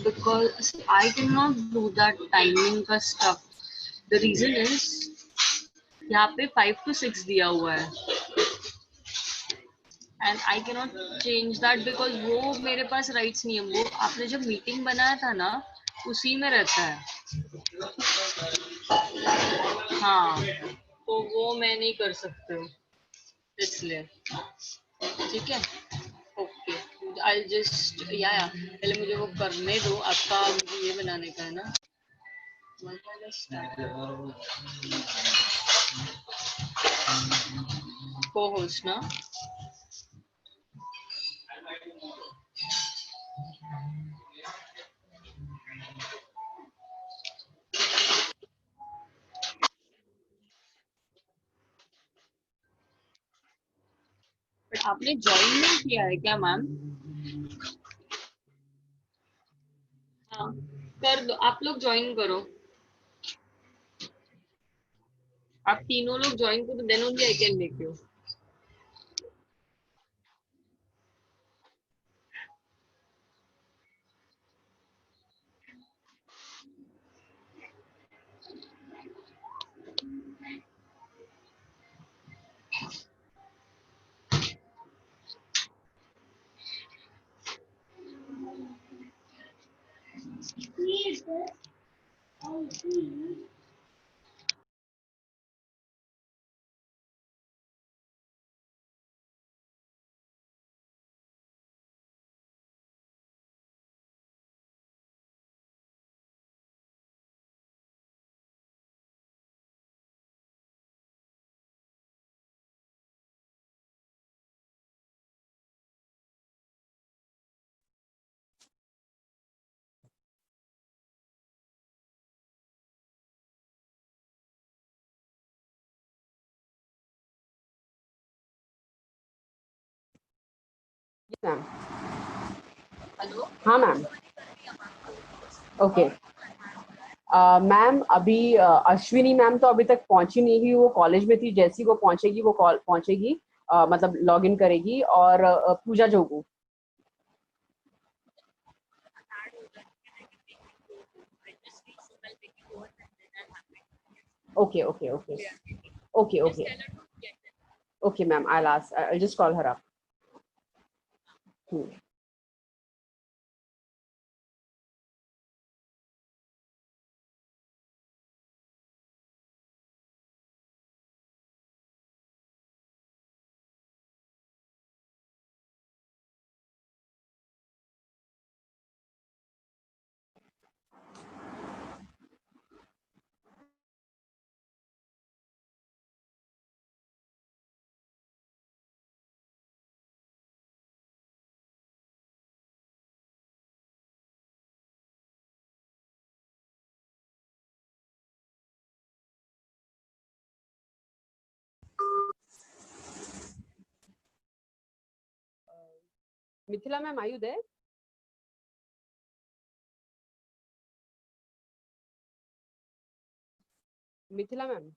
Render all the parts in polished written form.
because see, I cannot do that timing का stuff. The reason is यहाँ पे 5 to 6 दिया हुआ है and I cannot change that because वो मेरे पास rights नहीं है. वो आपने जब मीटिंग बनाया था ना उसी में रहता है. हाँ तो वो मैं नहीं कर सकती हूँ इसलिए. ठीक है. ओके आई जस्ट या पहले मुझे वो करने दो. आपका मुझे ये बनाने का है ना. Co-host ना. बट आपने ज्वाइन नहीं किया है क्या मैम? हाँ कर दो. आप लोग ज्वाइन करो. आप तीनों लोग ज्वाइन करो then only I can make you. Ma'am. Hello. हाँ मैम. ओके मैम अभी अश्विनी मैम तो अभी तक पहुंची नहीं हुई. वो कॉलेज में थी. जैसी वो पहुंचेगी वो कॉल पहुंचेगी मतलब लॉग इन करेगी. और Pooja Jogu. Okay okay okay okay okay okay ma'am. I'll just call her up. Mithila ma'am, are you there? Mithila ma'am.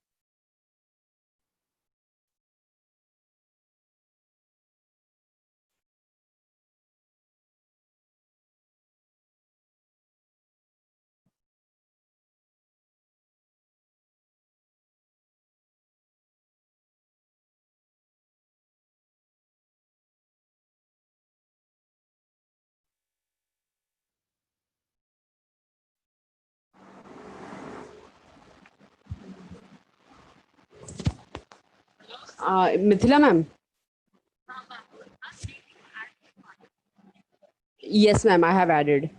Mithila ma'am. Yes ma'am, I have added.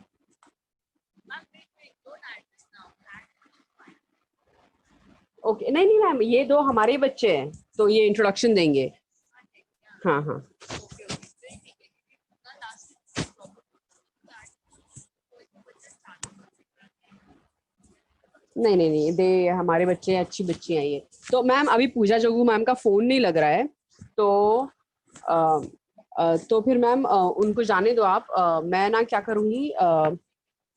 Okay नहीं नहीं मैम, ये दो हमारे बच्चे हैं तो ये इंट्रोडक्शन देंगे. हाँ हाँ नहीं नहीं नहीं, दे हमारे बच्चे हैं, अच्छी बच्ची हैं ये. तो मैम अभी पूजा जोगू मैम का फोन नहीं लग रहा है तो तो फिर मैम उनको जाने दो आप. मैं ना क्या करूँगी.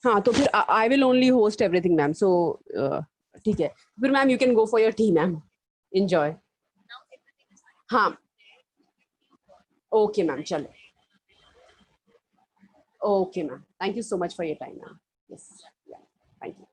हाँ तो फिर I will only host everything ma'am. So ठीक है फिर ma'am you can go for your tea ma'am. Enjoy. हाँ ओके मैम चलो. Okay, ma'am. Thank you so much for your time, ma'am. Yes. Yeah. Thank you.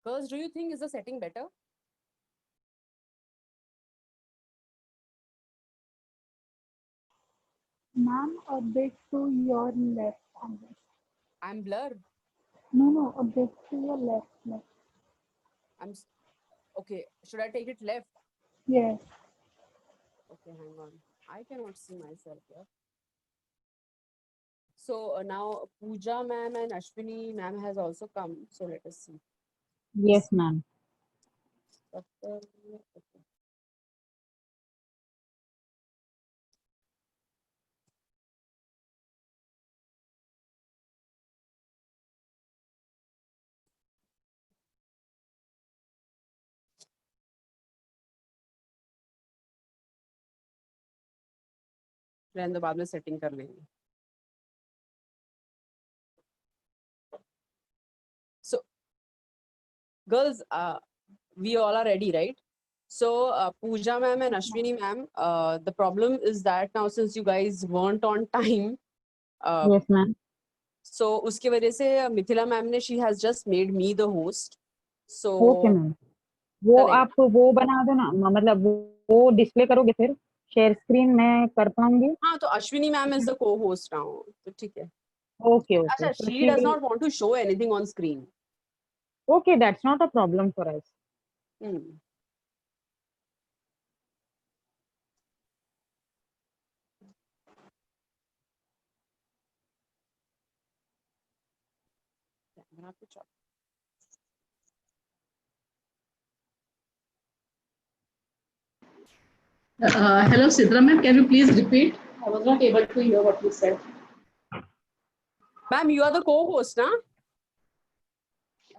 Girls, do you think is the setting better? Ma'am, a bit to your left, I guess. I'm blurred. No, a bit to your left. Okay. Should I take it left? Yes. Okay, hang on. I cannot see myself here. So now Pooja ma'am and Ashwini ma'am has also come. So let us see. Yes, ma'am. Okay. रहने दो, बाद में setting कर लेंगे. So, girls, we all are ready, right? So, Pooja ma'am and Ashwini ma'am, the problem is that now since you guys weren't on time, Yes, ma'am. so उसके वजह से Mithila ma'am ने she has just made me the host. So, okay ma'am. वो चलेगा. आप वो बना दो ना, मतलब वो डिस्प्ले करोगे फिर शेयर स्क्रीन मैं कर पाऊंगी. हाँ, तो Ashwini ma'am is the co-host now. तो ठीक है. Okay okay. अच्छा, she does not want to show anything on screen. Okay, that's not a problem for us. Hmm. Yeah, I'm gonna have to chop. Hello, Sidra ma'am. Can you please repeat? I was not able to hear what you said. Ma'am, you are the co-host, na?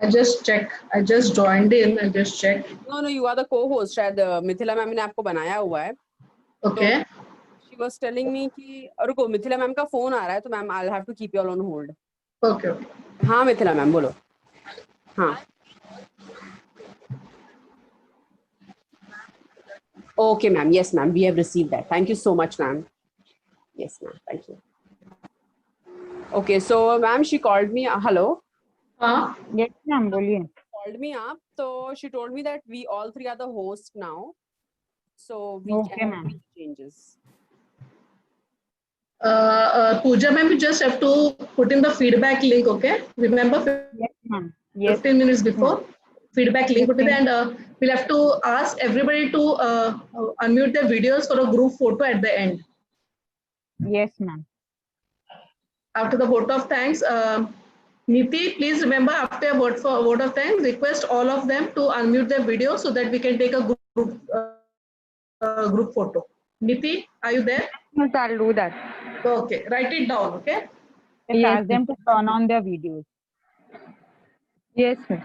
I just check. I just joined in. I just checked. No, you are the co-host. शायद Mithila ma'am ने आपको बनाया हुआ है. Okay. She was telling me कि रुको, Mithila ma'am का phone आ रहा है, तो ma'am I'll have to keep you all on hold. Okay. हाँ मिथिला मैम बोलो. हाँ. Okay, ma'am. Yes, ma'am. We have received that. Thank you so much, ma'am. Yes, ma'am. Thank you. Okay, so ma'am, she called me. Hello. Yes ma'am, बोलिए. Called me up. So she told me that we all three are the hosts now. So we Okay, can ma'am. make changes. Pooja ma'am, you just have to put in the feedback link. Okay. Remember, yes ma'am. Yes 15 minutes before feedback link, Yes, ma'am. and we'll have to ask everybody to unmute their videos for a group photo at the end. Yes ma'am. After the vote of thanks, Niti, please remember after a vote of thanks, request all of them to unmute their video so that we can take a group photo. Niti, are you there? Yes, I'll do that. Okay, write it down. Okay. Just ask them to turn on their videos. Yes, sir.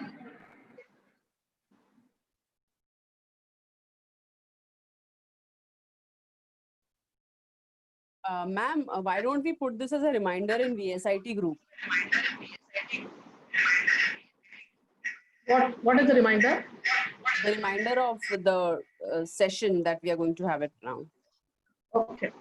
Ma'am, why don't we put this as a reminder in VSIT group? What is the reminder? The reminder of the session that we are going to have it now. Okay.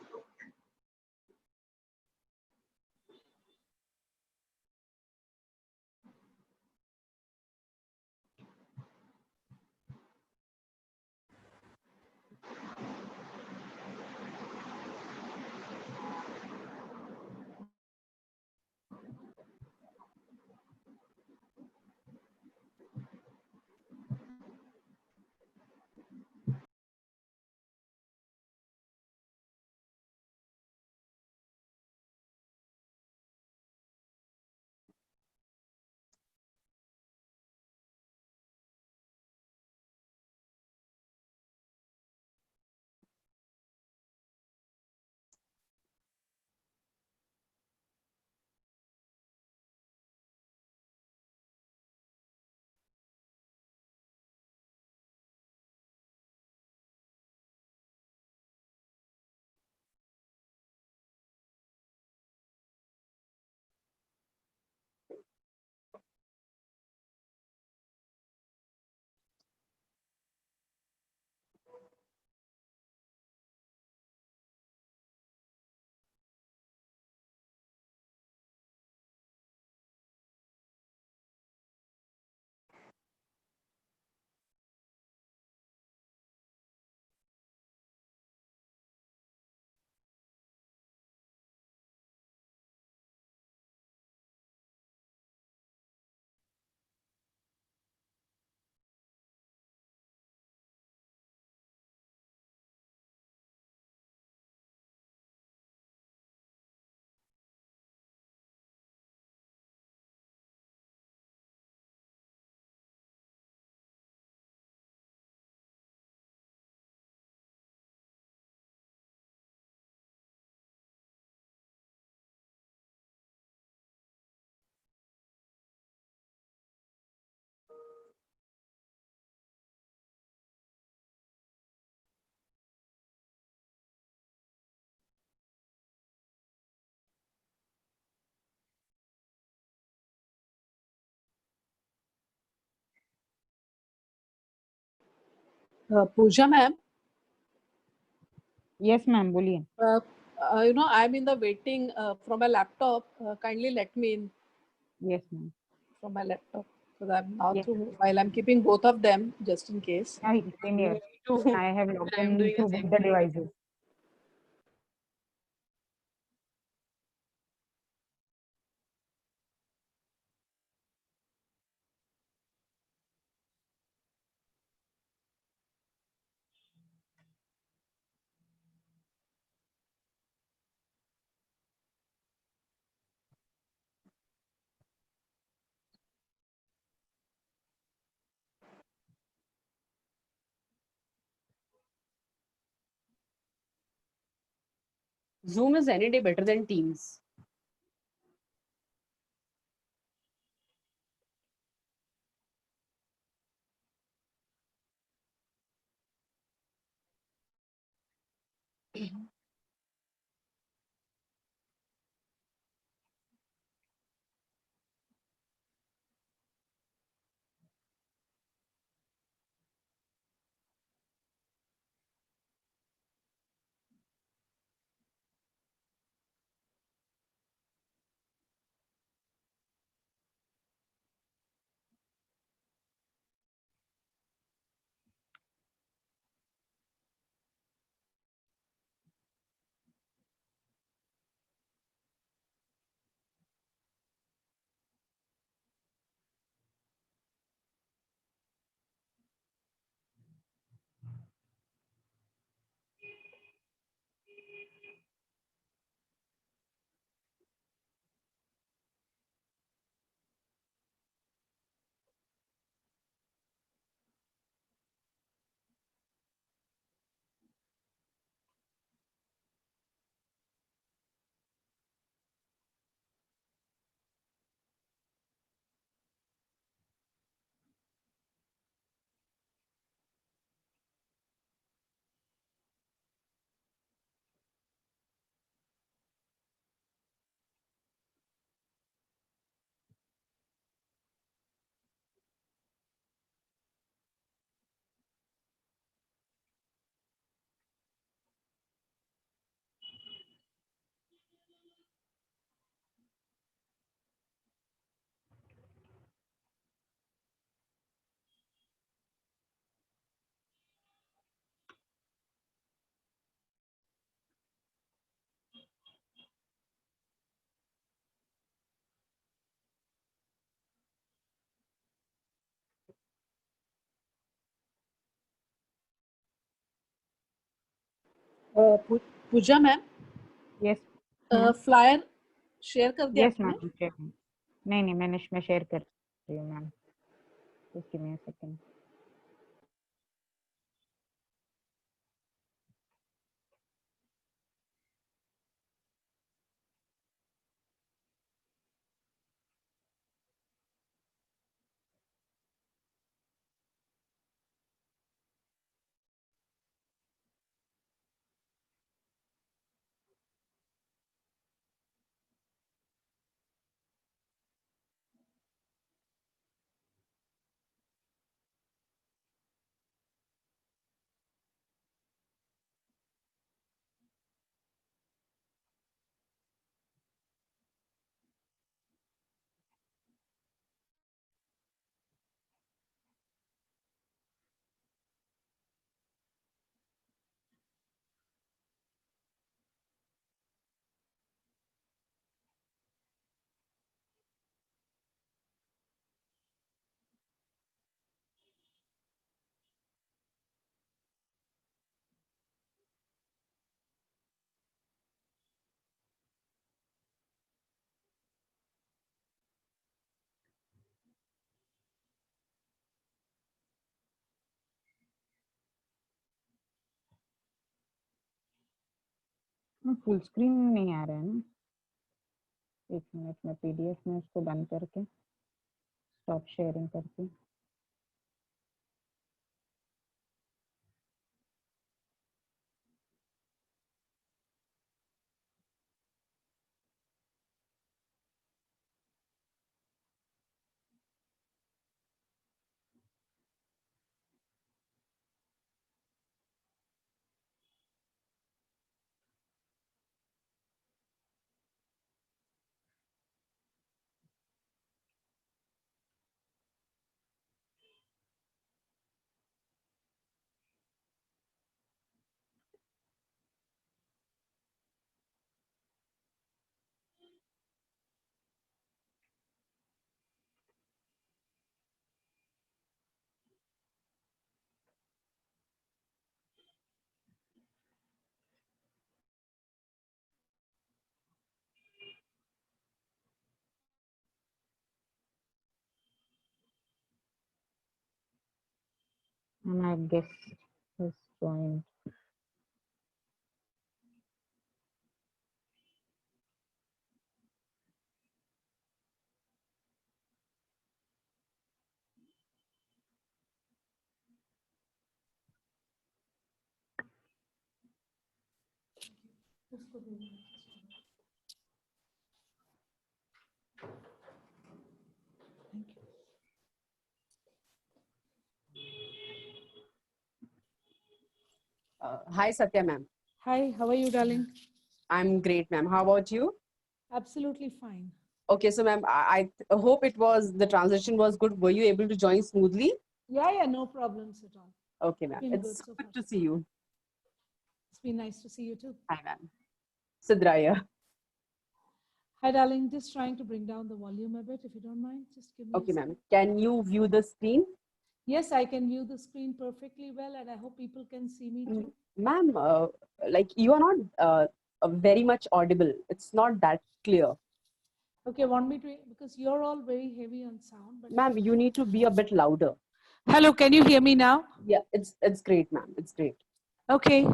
Pooja ma'am, Yes, ma'am. बोलिए. I'm in the waiting from a laptop. Kindly let me in Yes, ma'am. from my laptop because I'm now Yes. through. While I'm keeping both of them just in case. Yeah, same here. I have logged I'm in doing the through same both the thing. devices. Zoom is any day better than Teams. Puja ma'am yes flyer share कर दिया yes आपने? Ma'am. नहीं मैं share कर रही हूँ ma'am, just give me a second. Full screen नहीं आ रहा है ना, एक मिनट में पीडीएफ में उसको बंद करके स्टॉप शेयरिंग करके। And I guess he's joined. Hi, Satya ma'am. Hi, how are you, darling? I'm great, ma'am. How about you? Absolutely fine. Okay, so ma'am, I hope the transition was good. Were you able to join smoothly? Yeah, no problems at all. Okay, ma'am. Been It's good so good far. to see you. It's been nice to see you too. Hi, ma'am. Sidraya. Hi, darling. Just trying to bring down the volume a bit, if you don't mind. Just give me a Okay, second. ma'am. Can you view the screen? Yes, I can view the screen perfectly well, and I hope people can see me too. Ma'am, like you are not very much audible. It's not that clear. Okay, want me to, because you're all very heavy on sound. But Ma'am, you need to be a bit louder. hello, can you hear me now? Yeah, it's great, ma'am. It's great. Okay,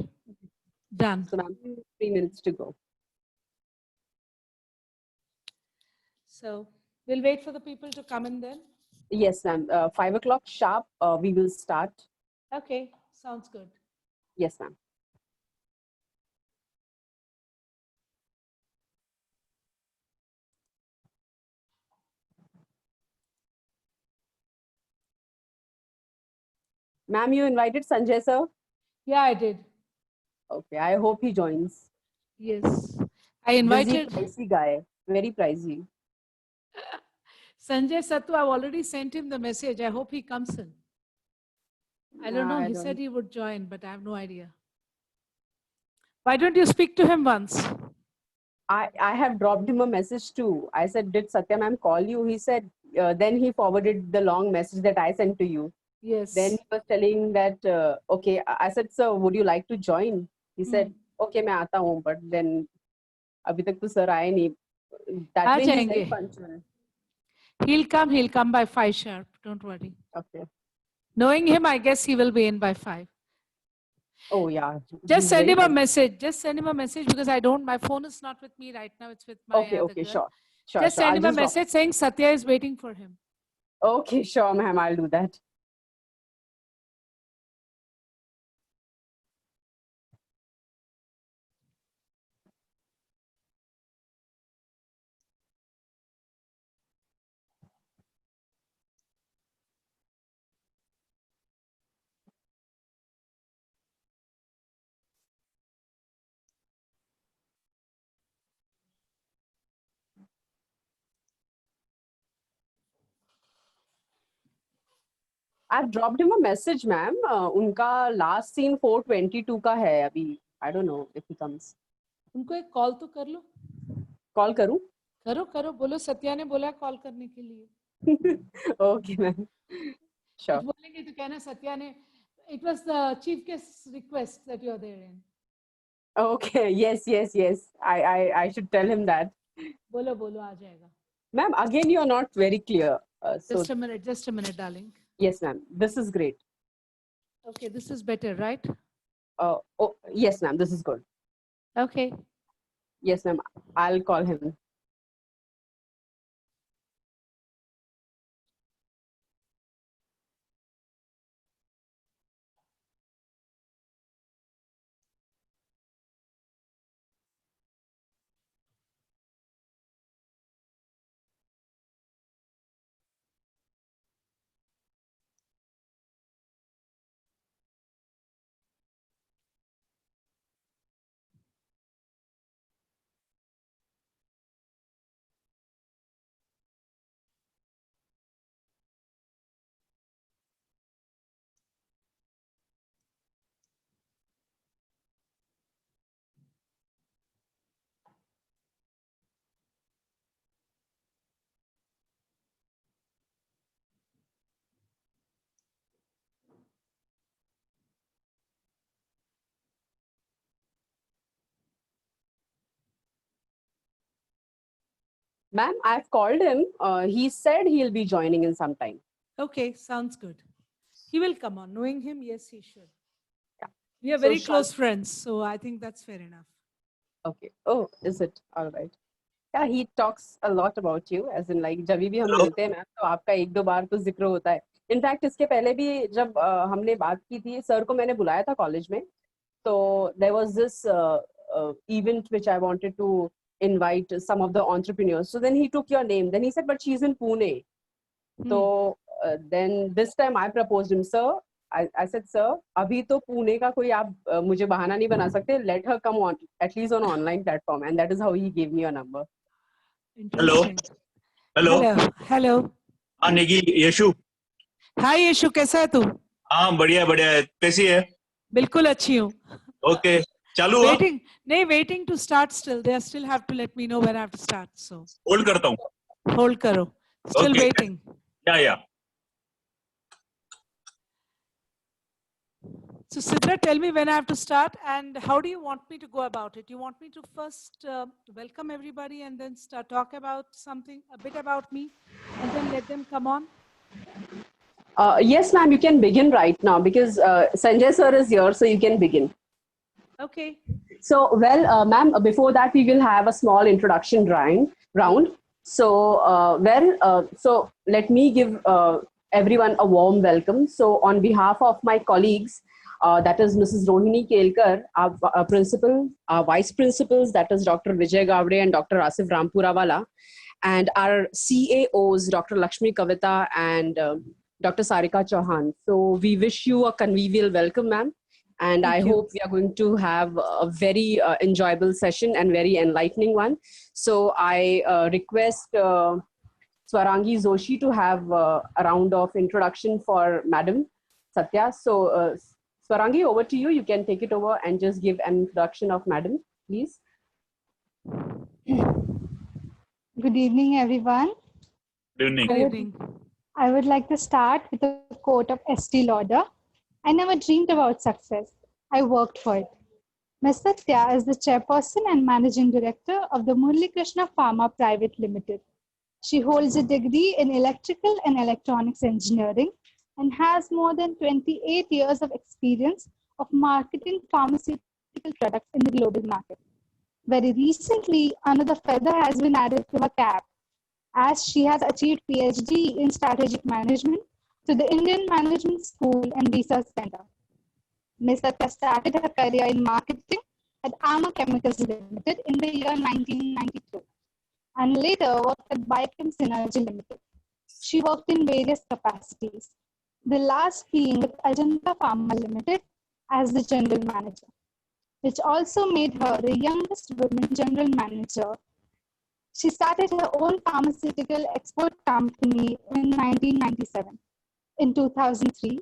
done. So, ma'am, 3 minutes to go. So we'll wait for the people to come in then. Yes, ma'am. 5 o'clock sharp, we will start. Okay, sounds good. Yes, ma'am. Ma'am, you invited Sanjay, sir? Yeah, I did. Okay, I hope he joins. Yes, I invited Busy, pricey guy. Very pricey. Sanjay Sattu. I've already sent him the message. I hope he comes in. I don't know. He said he would join, but I have no idea. Why don't you speak to him once? I have dropped him a message too. I said, did Satya ma'am call you? He said, then he forwarded the long message that I sent to you. Yes. Then he was telling that, okay, I said, sir, would you like to join? He said, okay मैं आता हूँ, but then अभी तक तो sir आए नहीं. That uh way he's जाएंगे. very punctual. He'll come by 5 sharp. Don't worry. Okay. Knowing him, I guess he will be in by 5. Oh yeah. Just He's send very him a punctual. message. Just send him a message because my phone is not with me right now. It's with my Okay, other okay, girl. sure. Just send I'll him a just drop. message saying Satya is waiting for him. Okay, sure, ma'am. I'll do that. I've dropped him a message, ma'am. उनका last scene 4:22 का है अभी. I don't know if he comes. उनको एक call तो कर लो. Call करूँ? करो बोलो सत्या ने बोला कॉल करने के लिए. Okay, ma'am. Sure. कुछ बोलेंगे तो कहना सत्या ने. It was the chief guest's request that you are there in. Okay. Yes. I should tell him that. बोलो आ जाएगा. Ma'am, again you are not very clear. So Just a minute, darling. yes, ma'am. This is great. Okay, this is better, right? Oh, yes, ma'am. This is good. Okay. Yes, ma'am. I'll call him. Ma'am, I've called him. He said he'll be joining in some time. Okay, sounds good. He will come on. Knowing him, yes, he should. Yeah. We are So very shall- close friends, so I think that's fair enough. Okay. Oh, is it? All right. Yeah, he talks a lot about you, as in like जब भी हम Hello? मिलते हैं ma'am तो आपका एक दो बार तो जिक्र होता है. इनफैक्ट इसके पहले भी जब हमने बात की थी, सर को मैंने बुलाया था कॉलेज में, तो there was this event which I wanted to invite some of the entrepreneurs. So then he took your name. Then he said, but she's in Pune. So then this time I proposed him, sir. I said, sir, अभी तो पुणे का कोई आप मुझे बहाना नहीं बना सकते. Let her come on, at least on online platform, and that is how he gave me a number. Interesting. Hello Hello. हाँ निकी यशु Hi, यशु, कैसा है तू? हाँ बढ़िया बढ़िया कैसी है बिल्कुल अच्छी हूँ. ओके चालू हुआ Waiting to start still. They still have to let me know when I have to start. So hold करता हूँ hold करो. Still Okay. waiting. या So Sidra, tell me when I have to start and how do you want me to go about it? You want me to first welcome everybody and then talk about something, a bit about me, and then let them come on? Yes, ma'am, you can begin right now because Sanjay sir is here, so you can begin. Okay. So, well, ma'am, before that, we will have a small introduction round. So, so let me give everyone a warm welcome. So, on behalf of my colleagues, that is Mrs. Rohini Kelkar, our principal, our vice principals, that is Dr. Vijay Gavde and Dr. Asif Rampurawala, and our CAOs, Dr. Lakshmi Kavita and Dr. Sarika Chauhan. So, we wish you a convivial welcome, ma'am. And I hope we are going to have a very enjoyable session and very enlightening one. So I request Swarangi Zoshi to have a round of introduction for Madam Satya. So Swarangi, over to you. You can take it over and just give an introduction of Madam, please. Good evening, everyone. Good evening Good evening. I would like to start with a quote of Estee Lauder. I never dreamed about success. I worked for it. Ms. Satya is the chairperson and managing director of the Murali Krishna Pharma Private Limited. She holds a degree in electrical and electronics engineering and has more than 28 years of experience of marketing pharmaceutical products in the global market. Very recently, another feather has been added to her cap, as she has achieved PhD in strategic management to the Indian Management School and Research Center. Ms. Satya started her career in marketing at Arma Chemicals Limited in the year 1992 and later worked at Biochem Synergy Limited. She worked in various capacities, the last being with Ajanta Pharma Limited as the general manager, which also made her the youngest woman general manager. She started her own pharmaceutical export company in 1997. In 2003,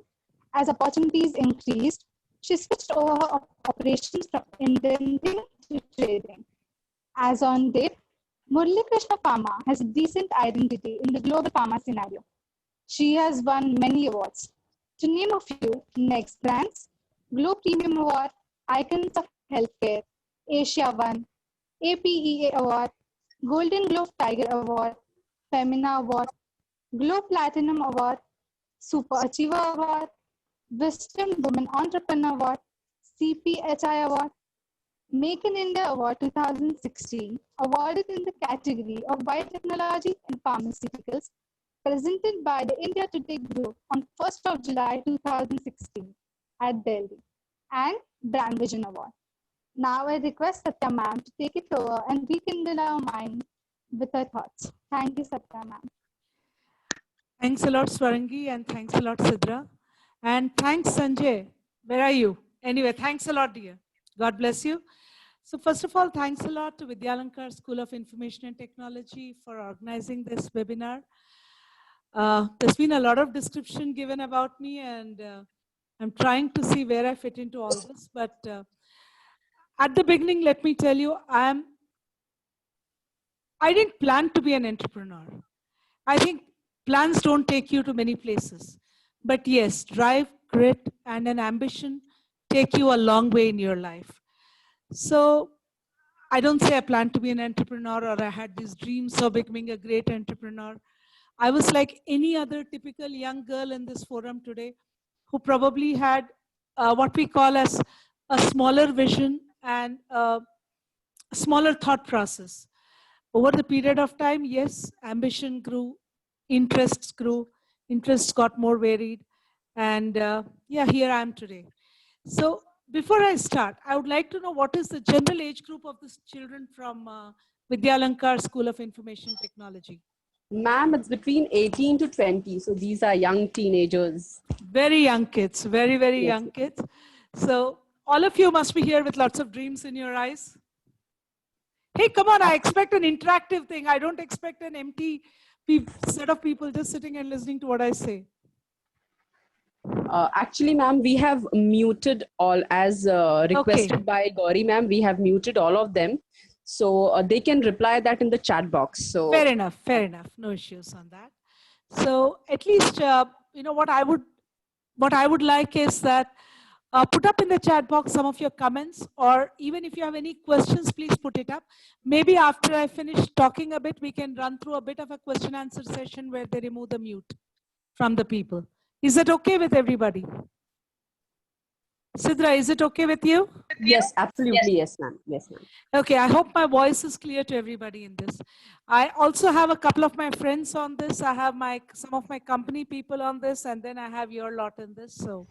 as opportunities increased, she switched over her operations from indenting to trading. As on date, Murali Krishna Pharma has a decent identity in the global pharma scenario. She has won many awards. To name a few, Next Brands, Globe Premium Award, Icons of Healthcare, Asia One, APEA Award, Golden Globe Tiger Award, Femina Award, Globe Platinum Award, Super Achiever Award, Wisdom Women Entrepreneur Award, CPHI Award, Make in India Award 2016, awarded in the category of biotechnology and pharmaceuticals, presented by the India Today Group on 1st of July 2016 at Delhi, and Brand Vision Award. Now I request Satya ma'am to take it over and rekindle our mind with her thoughts. Thank you, Satya ma'am. Thanks a lot, Swarangi, and thanks a lot, Sidra. And thanks, Sanjay. Where are you? Anyway, thanks a lot, dear. God bless you. So first of all, thanks a lot to Vidyalankar School of Information and Technology for organizing this webinar. There's been a lot of description given about me, and I'm trying to see where I fit into all this. But at the beginning, let me tell you, I didn't plan to be an entrepreneur. I think plans don't take you to many places. But yes, drive, grit, and an ambition take you a long way in your life. So I don't say I planned to be an entrepreneur or I had these dreams of becoming a great entrepreneur. I was like any other typical young girl in this forum today who probably had what we call as a smaller vision and a smaller thought process. Over the period of time, yes, ambition grew, interests grew, interests got more varied, and yeah, here I am today. So before I start, I would like to know what is the general age group of the children from Vidyalankar School of Information Technology? Ma'am, it's between 18 to 20. So these are young teenagers. Very young kids, very, very Yes. young kids. So all of you must be here with lots of dreams in your eyes. Hey, come on, I expect an interactive thing. I don't expect an empty set of people just sitting and listening to what I say. Actually, ma'am, we have muted all as requested by Gauri, ma'am. We have muted all of them. So they can reply that in the chat box. So fair enough, fair enough. No issues on that. So at least, you know, what I would like is that put up in the chat box some of your comments, or even if you have any questions, please put it up. Maybe after I finish talking a bit, we can run through a bit of a question answer session where they remove the mute from the people. Is that okay with everybody? Sidra, is it okay with you? yes, absolutely. Yes, ma'am. Yes, ma'am. Okay, I hope my voice is clear to everybody in this. I also have a couple of my friends on this. I have some of my company people on this, and then I have your lot in this. So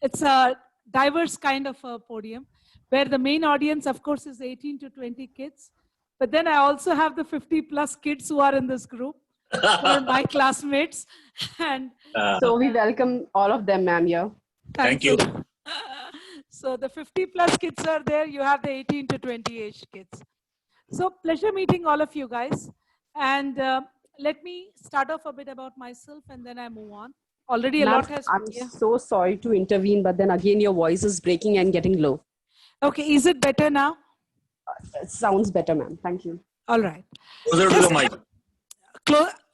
it's a diverse kind of a podium where the main audience, of course, is 18 to 20 kids. But then I also have the 50+ kids who are in this group, who are my classmates. And So we welcome all of them, ma'am, here. Thank you. So the 50+ kids are there. You have the 18 to 20 age kids. So pleasure meeting all of you guys. And let me start off a bit about myself and then I move on. Already a Ma'am, lot has... I'm so sorry to intervene, but then again, your voice is breaking and getting low. Okay, is it better now? It sounds better, ma'am. Thank you. All right. Closer to the mic.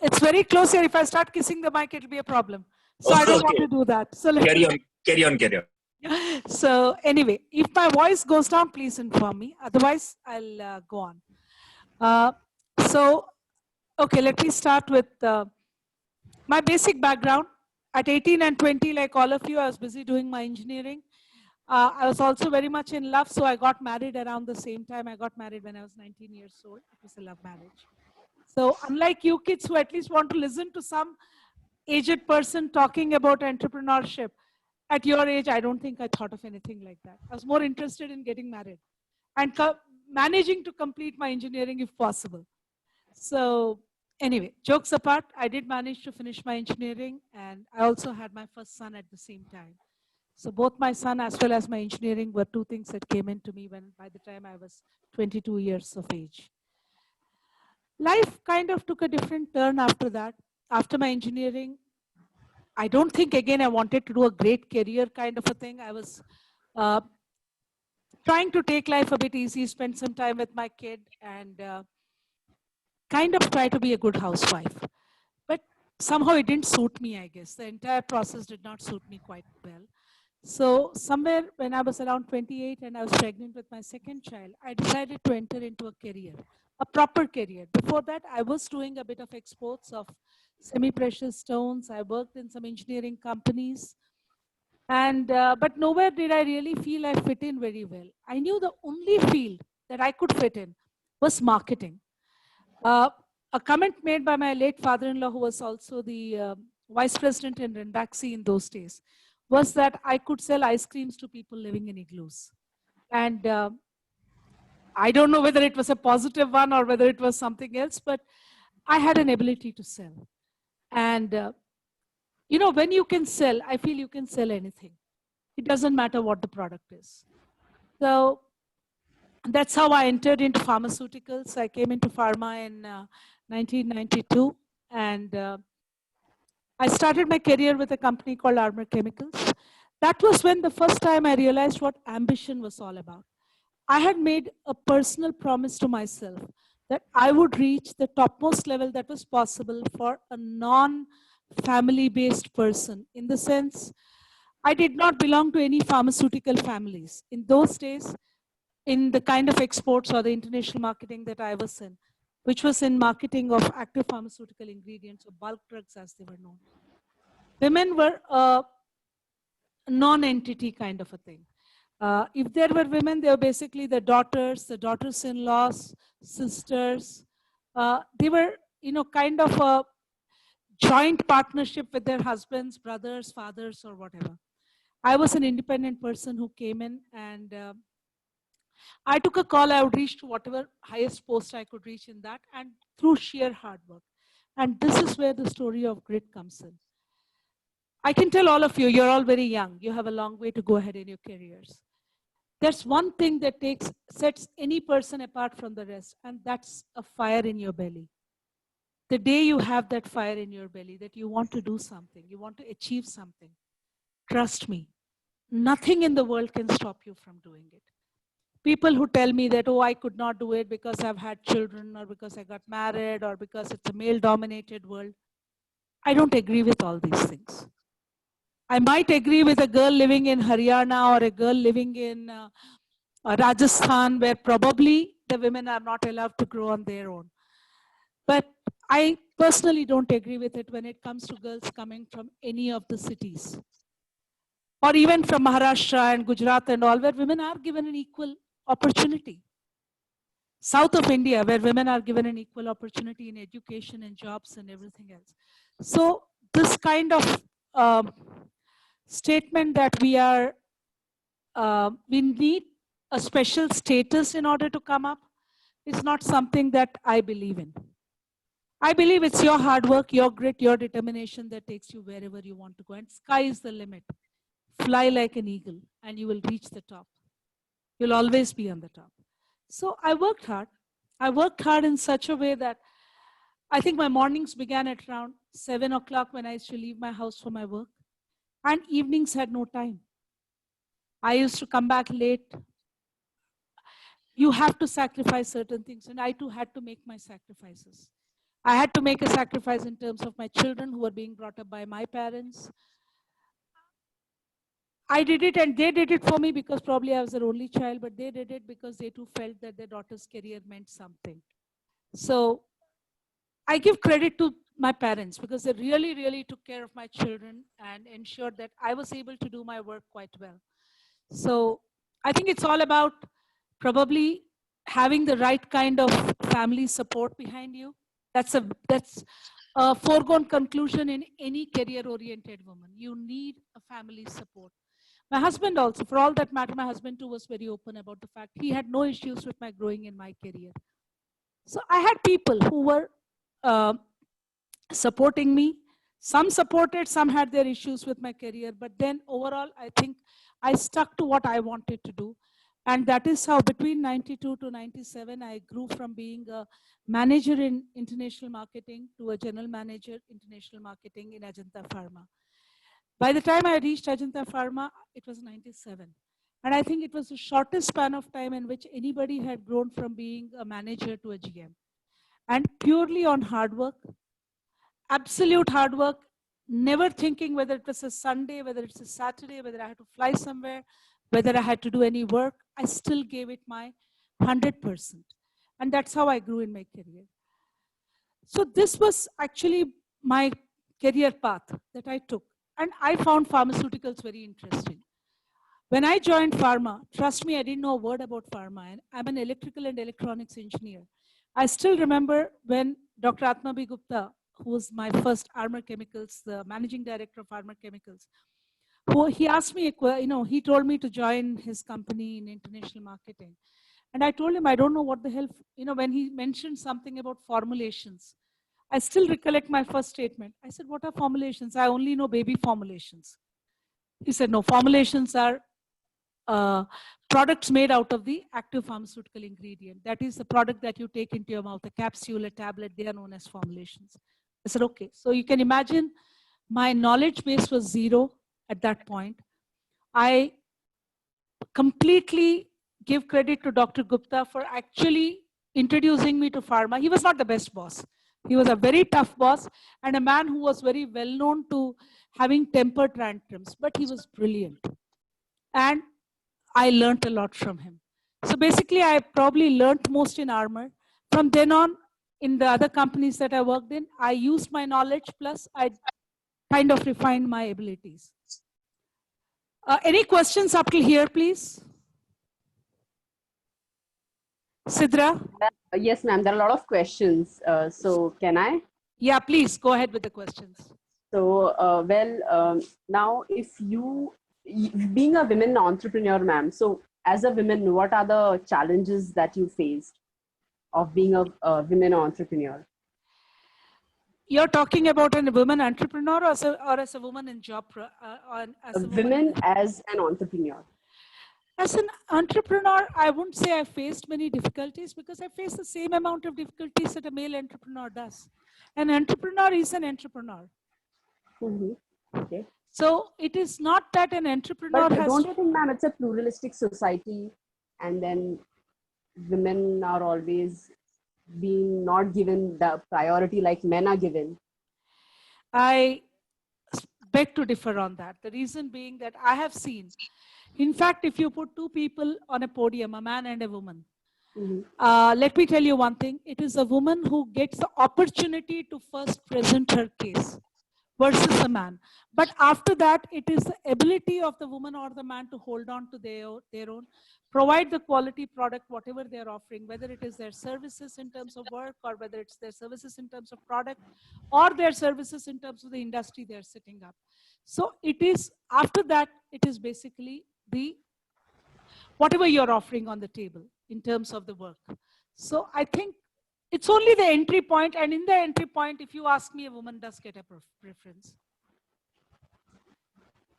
It's very close here. If I start kissing the mic, it'll be a problem. So I don't want to do that. So Carry on. So anyway, if my voice goes down, please inform me. Otherwise, I'll go on. So, okay, let me start with my basic background. At 18 and 20, like all of you, I was busy doing my engineering. I was also very much in love, so I got married around the same time. I got married when I was 19 years old. It was a love marriage. So unlike you kids who at least want to listen to some aged person talking about entrepreneurship, at your age, I don't think I thought of anything like that. I was more interested in getting married and managing to complete my engineering if possible. So anyway, jokes apart, I did manage to finish my engineering, and I also had my first son at the same time. So both my son as well as my engineering were two things that came into me when by the time I was 22 years of age. Life kind of took a different turn after that. After my engineering, I don't think again I wanted to do a great career kind of a thing. I was uh, trying to take life a bit easy, spend some time with my kid, and kind of try to be a good housewife. But somehow it didn't suit me, I guess. The entire process did not suit me quite well. So somewhere when I was around 28 and I was pregnant with my second child, I decided to enter into a career, a proper career. Before that, I was doing a bit of exports of semi-precious stones. I worked in some engineering companies. And but nowhere did I really feel I fit in very well. I knew the only field that I could fit in was marketing. A comment made by my late father-in-law, who was also the vice president in Ranbaxy in those days, was that I could sell ice creams to people living in igloos. And I don't know whether it was a positive one or whether it was something else, but I had an ability to sell. And you know, when you can sell, I feel you can sell anything. It doesn't matter what the product is. So that's how I entered into pharmaceuticals. I came into pharma in 1992, and I started my career with a company called Armor Chemicals. That was when the first time I realized what ambition was all about. I had made a personal promise to myself that I would reach the topmost level that was possible for a non-family based person. In the sense, I did not belong to any pharmaceutical families. In those days, in the kind of exports or the international marketing that I was in, which was in marketing of active pharmaceutical ingredients or bulk drugs as they were known, women were a non-entity kind of a thing. If there were women, they were basically the daughters-in-laws, sisters. They were, you know, kind of a joint partnership with their husbands, brothers, fathers, or whatever. I was an independent person who came in, and I took a call. I would reach to whatever highest post I could reach in that, and through sheer hard work. And this is where the story of grit comes in. I can tell all of you, you're all very young. You have a long way to go ahead in your careers. There's one thing that sets any person apart from the rest, and that's a fire in your belly. The day you have that fire in your belly, that you want to do something, you want to achieve something, trust me, nothing in the world can stop you from doing it. People who tell me that, oh, I could not do it because I've had children, or because I got married, or because it's a male-dominated world, I don't agree with all these things. I might agree with a girl living in Haryana or a girl living in Rajasthan, where probably the women are not allowed to grow on their own. But I personally don't agree with it when it comes to girls coming from any of the cities, or even from Maharashtra and Gujarat and all, where women are given an equal opportunity. South of India, where women are given an equal opportunity in education and jobs and everything else. So this kind of statement that we need a special status in order to come up is not something that I believe in. I believe it's your hard work, your grit, your determination that takes you wherever you want to go. And sky is the limit. Fly like an eagle and you will reach the top. You'll always be on the top. So I worked hard. I worked hard in such a way that I think my mornings began at around 7 o'clock when I used to leave my house for my work. And evenings had no time. I used to come back late. You have to sacrifice certain things. And I too had to make my sacrifices. I had to make a sacrifice in terms of my children who were being brought up by my parents. I did it and they did it for me because probably I was their only child, but they did it because they too felt that their daughter's career meant something. So I give credit to my parents because they really, really took care of my children and ensured that I was able to do my work quite well. So I think it's all about probably having the right kind of family support behind you. That's a foregone conclusion in any career-oriented woman. You need a family support. My husband also, for all that matter, my husband too was very open about the fact he had no issues with my growing in my career. So I had people who were supporting me. Some supported, some had their issues with my career, but then overall, I think I stuck to what I wanted to do. And that is how between 92 to 97, I grew from being a manager in international marketing to a general manager international marketing in Ajanta Pharma. By the time I reached Ajanta Pharma, it was 97. And I think it was the shortest span of time in which anybody had grown from being a manager to a GM. And purely on hard work, absolute hard work, never thinking whether it was a Sunday, whether it's a Saturday, whether I had to fly somewhere, whether I had to do any work, I still gave it my 100%. And that's how I grew in my career. So this was actually my career path that I took. And I found pharmaceuticals very interesting. When I joined pharma, trust me, I didn't know a word about pharma. And I'm an electrical and electronics engineer. I still remember when Dr. Atma B. Gupta, who was my first Armor Chemicals, the managing director of Armor Chemicals, he asked me, he told me to join his company in international marketing. And I told him, I don't know what the hell, when he mentioned something about formulations, I still recollect my first statement. I said, what are formulations? I only know baby formulations. He said, no, formulations are products made out of the active pharmaceutical ingredient. That is the product that you take into your mouth, a capsule, a tablet, they are known as formulations. I said, okay. So you can imagine my knowledge base was zero at that point. I completely give credit to Dr. Gupta for actually introducing me to pharma. He was not the best boss. He was a very tough boss and a man who was very well known to having temper tantrums, but he was brilliant. And I learned a lot from him. So basically, I probably learned most in Armor. From then on, in the other companies that I worked in, I used my knowledge, plus I kind of refined my abilities. Any questions up till here, please? Sidra? Yes, ma'am. There are a lot of questions. So can I? Yeah, please go ahead with the questions. So, now if being a women entrepreneur, ma'am, so as a woman, what are the challenges that you faced of being a women entrepreneur? You're talking about a woman entrepreneur or as a woman in job? As a women as an entrepreneur. As an entrepreneur, I wouldn't say I faced many difficulties because I face the same amount of difficulties that a male entrepreneur does. An entrepreneur is an entrepreneur. Mm-hmm. Okay. So it is not that an entrepreneur but has... Don't you think, ma'am, it's a pluralistic society and then women are always being not given the priority like men are given? I beg to differ on that. The reason being that I have seen, in fact, if you put two people on a podium, a man and a woman, let me tell you one thing. It is a woman who gets the opportunity to first present her case versus a man. But after that, it is the ability of the woman or the man to hold on to their own, provide the quality product, whatever they're offering, whether it is their services in terms of work or whether it's their services in terms of product or their services in terms of the industry they're setting up. So it is, after that, it is basically whatever you're offering on the table in terms of the work. So I think it's only the entry point, and in the entry point, if you ask me, a woman does get a preference.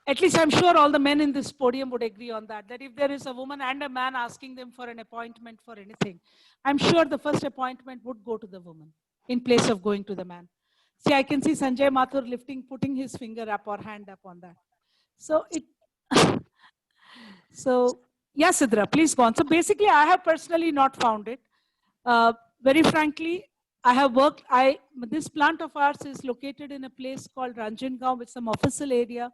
At least I'm sure all the men in this podium would agree on that, that if there is a woman and a man asking them for an appointment for anything, I'm sure the first appointment would go to the woman in place of going to the man. See, I can see Sanjay Mathur putting his finger up or hand up on that. So so yeah, Sidra, please go on. So basically, I have personally not found it. Very frankly, I have worked, this plant of ours is located in a place called Ranjangaon with some official area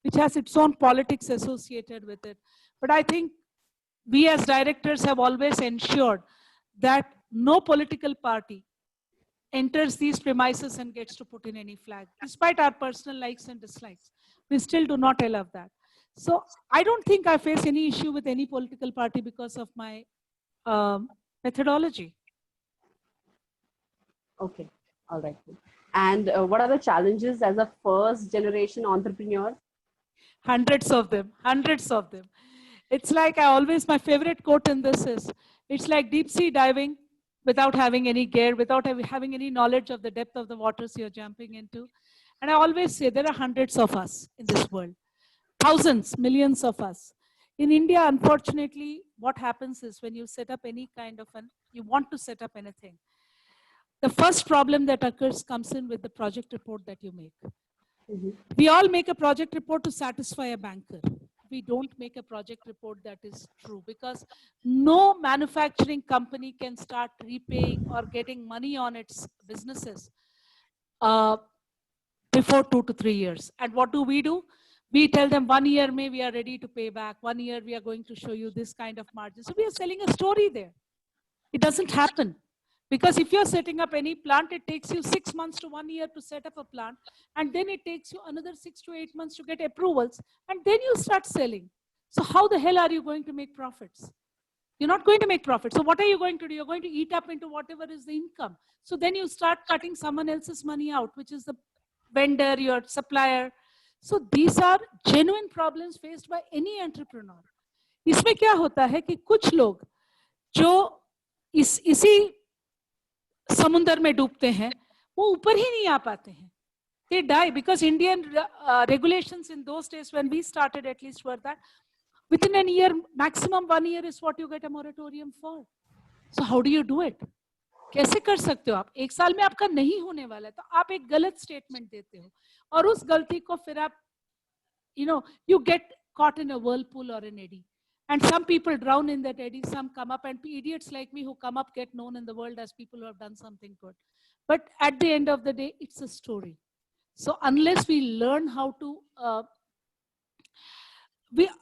which has its own politics associated with it. But I think we as directors have always ensured that no political party enters these premises and gets to put in any flag, despite our personal likes and dislikes. We still do not allow that. So I don't think I face any issue with any political party because of my methodology. Okay, all right. And what are the challenges as a first generation entrepreneur? Hundreds of them, hundreds of them. It's like my favorite quote in this is, it's like deep sea diving without having any gear, without having any knowledge of the depth of the waters you're jumping into. And I always say there are hundreds of us in this world, thousands, millions of us. In India, unfortunately, what happens is when you set up any kind of you want to set up anything, the first problem that occurs comes in with the project report that you make. Mm-hmm. We all make a project report to satisfy a banker. We don't make a project report that is true, because no manufacturing company can start repaying or getting money on its businesses before 2 to 3 years. And what do? We tell them 1 year may we are ready to pay back. 1 year we are going to show you this kind of margin. So we are selling a story there. It doesn't happen. Because if you're setting up any plant, it takes you 6 months to 1 year to set up a plant. And then it takes you another 6 to 8 months to get approvals. And then you start selling. So how the hell are you going to make profits? You're not going to make profits. So what are you going to do? You're going to eat up into whatever is the income. So then you start cutting someone else's money out, which is the vendor, your supplier. So these are genuine problems faced by any entrepreneur. इसमें क्या होता है कि कुछ लोग जो इसी समुंदर में डूबते हैं, वो ऊपर ही नहीं आ पाते हैं. They die because Indian regulations in those days when we started at least were that within a year, maximum 1 year is what you get a moratorium for. So how do you do it? कैसे कर सकते हो आप? 1 साल में आपका नहीं होने वाला है, तो आप एक गलत स्टेटमेंट देते हो और उस गलती को फिर आप you get caught in a whirlpool or an eddy. And some people drown in that eddy, some come up, and idiots like me who come up get known in the world as people who have done something good. But at the end of the day, it's a story. So unless we learn how to,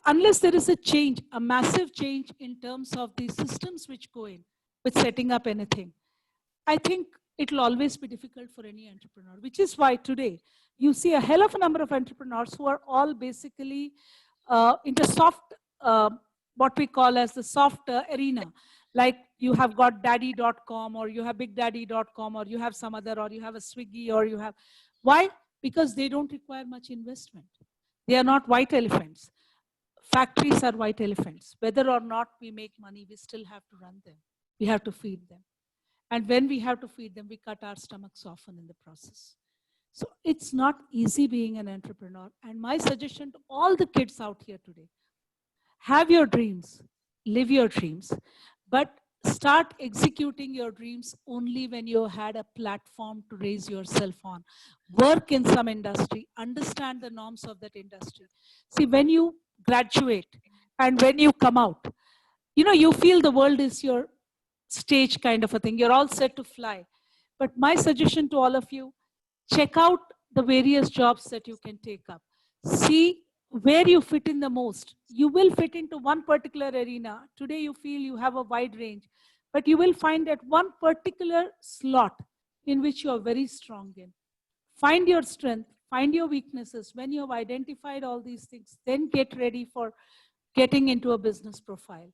unless there is a change, a massive change in terms of the systems which go in with setting up anything, I think it will always be difficult for any entrepreneur, which is why today you see a hell of a number of entrepreneurs who are all basically into soft, what we call as the soft arena. Like you have got daddy.com or you have bigdaddy.com or you have some other, or you have a Swiggy, or you have, why? Because they don't require much investment. They are not white elephants. Factories are white elephants. Whether or not we make money, we still have to run them. We have to feed them. And when we have to feed them, we cut our stomachs often in the process. So it's not easy being an entrepreneur. And my suggestion to all the kids out here today, have your dreams, live your dreams, but start executing your dreams only when you had a platform to raise yourself on. Work in some industry, understand the norms of that industry. See, when you graduate and when you come out, you feel the world is your stage kind of a thing. You're all set to fly. But my suggestion to all of you, check out the various jobs that you can take up. See where you fit in the most. You will fit into one particular arena. Today you feel you have a wide range, but you will find that one particular slot in which you are very strong in. Find your strength, find your weaknesses. When you have identified all these things, then get ready for getting into a business profile.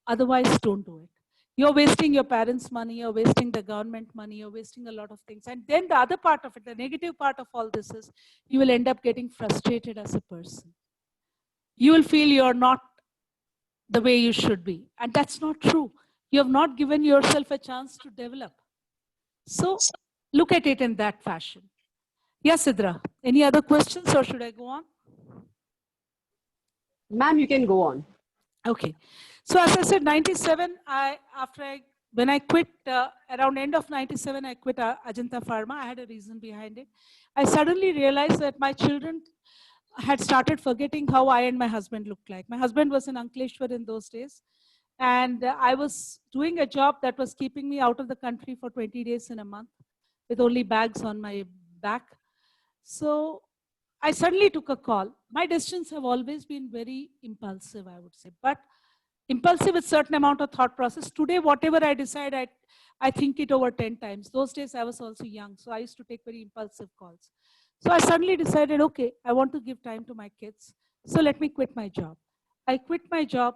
Otherwise, don't do it. You're wasting your parents' money, you're wasting the government money, you're wasting a lot of things. And then the other part of it, the negative part of all this is you will end up getting frustrated as a person. You will feel you're not the way you should be. And that's not true. You have not given yourself a chance to develop. So look at it in that fashion. Yes, Sidra, any other questions or should I go on? Ma'am, you can go on. Okay. So as I said, 97, when I quit, around end of 97, I quit Ajanta Pharma. I had a reason behind it. I suddenly realized that my children had started forgetting how I and my husband looked like. My husband was in Ankleshwar in those days. And I was doing a job that was keeping me out of the country for 20 days in a month with only bags on my back. So I suddenly took a call. My decisions have always been very impulsive, I would say, but impulsive with certain amount of thought process. Today, whatever I decide, I think it over 10 times. Those days I was also young, so I used to take very impulsive calls. So I suddenly decided, okay, I want to give time to my kids. So let me quit my job. I quit my job,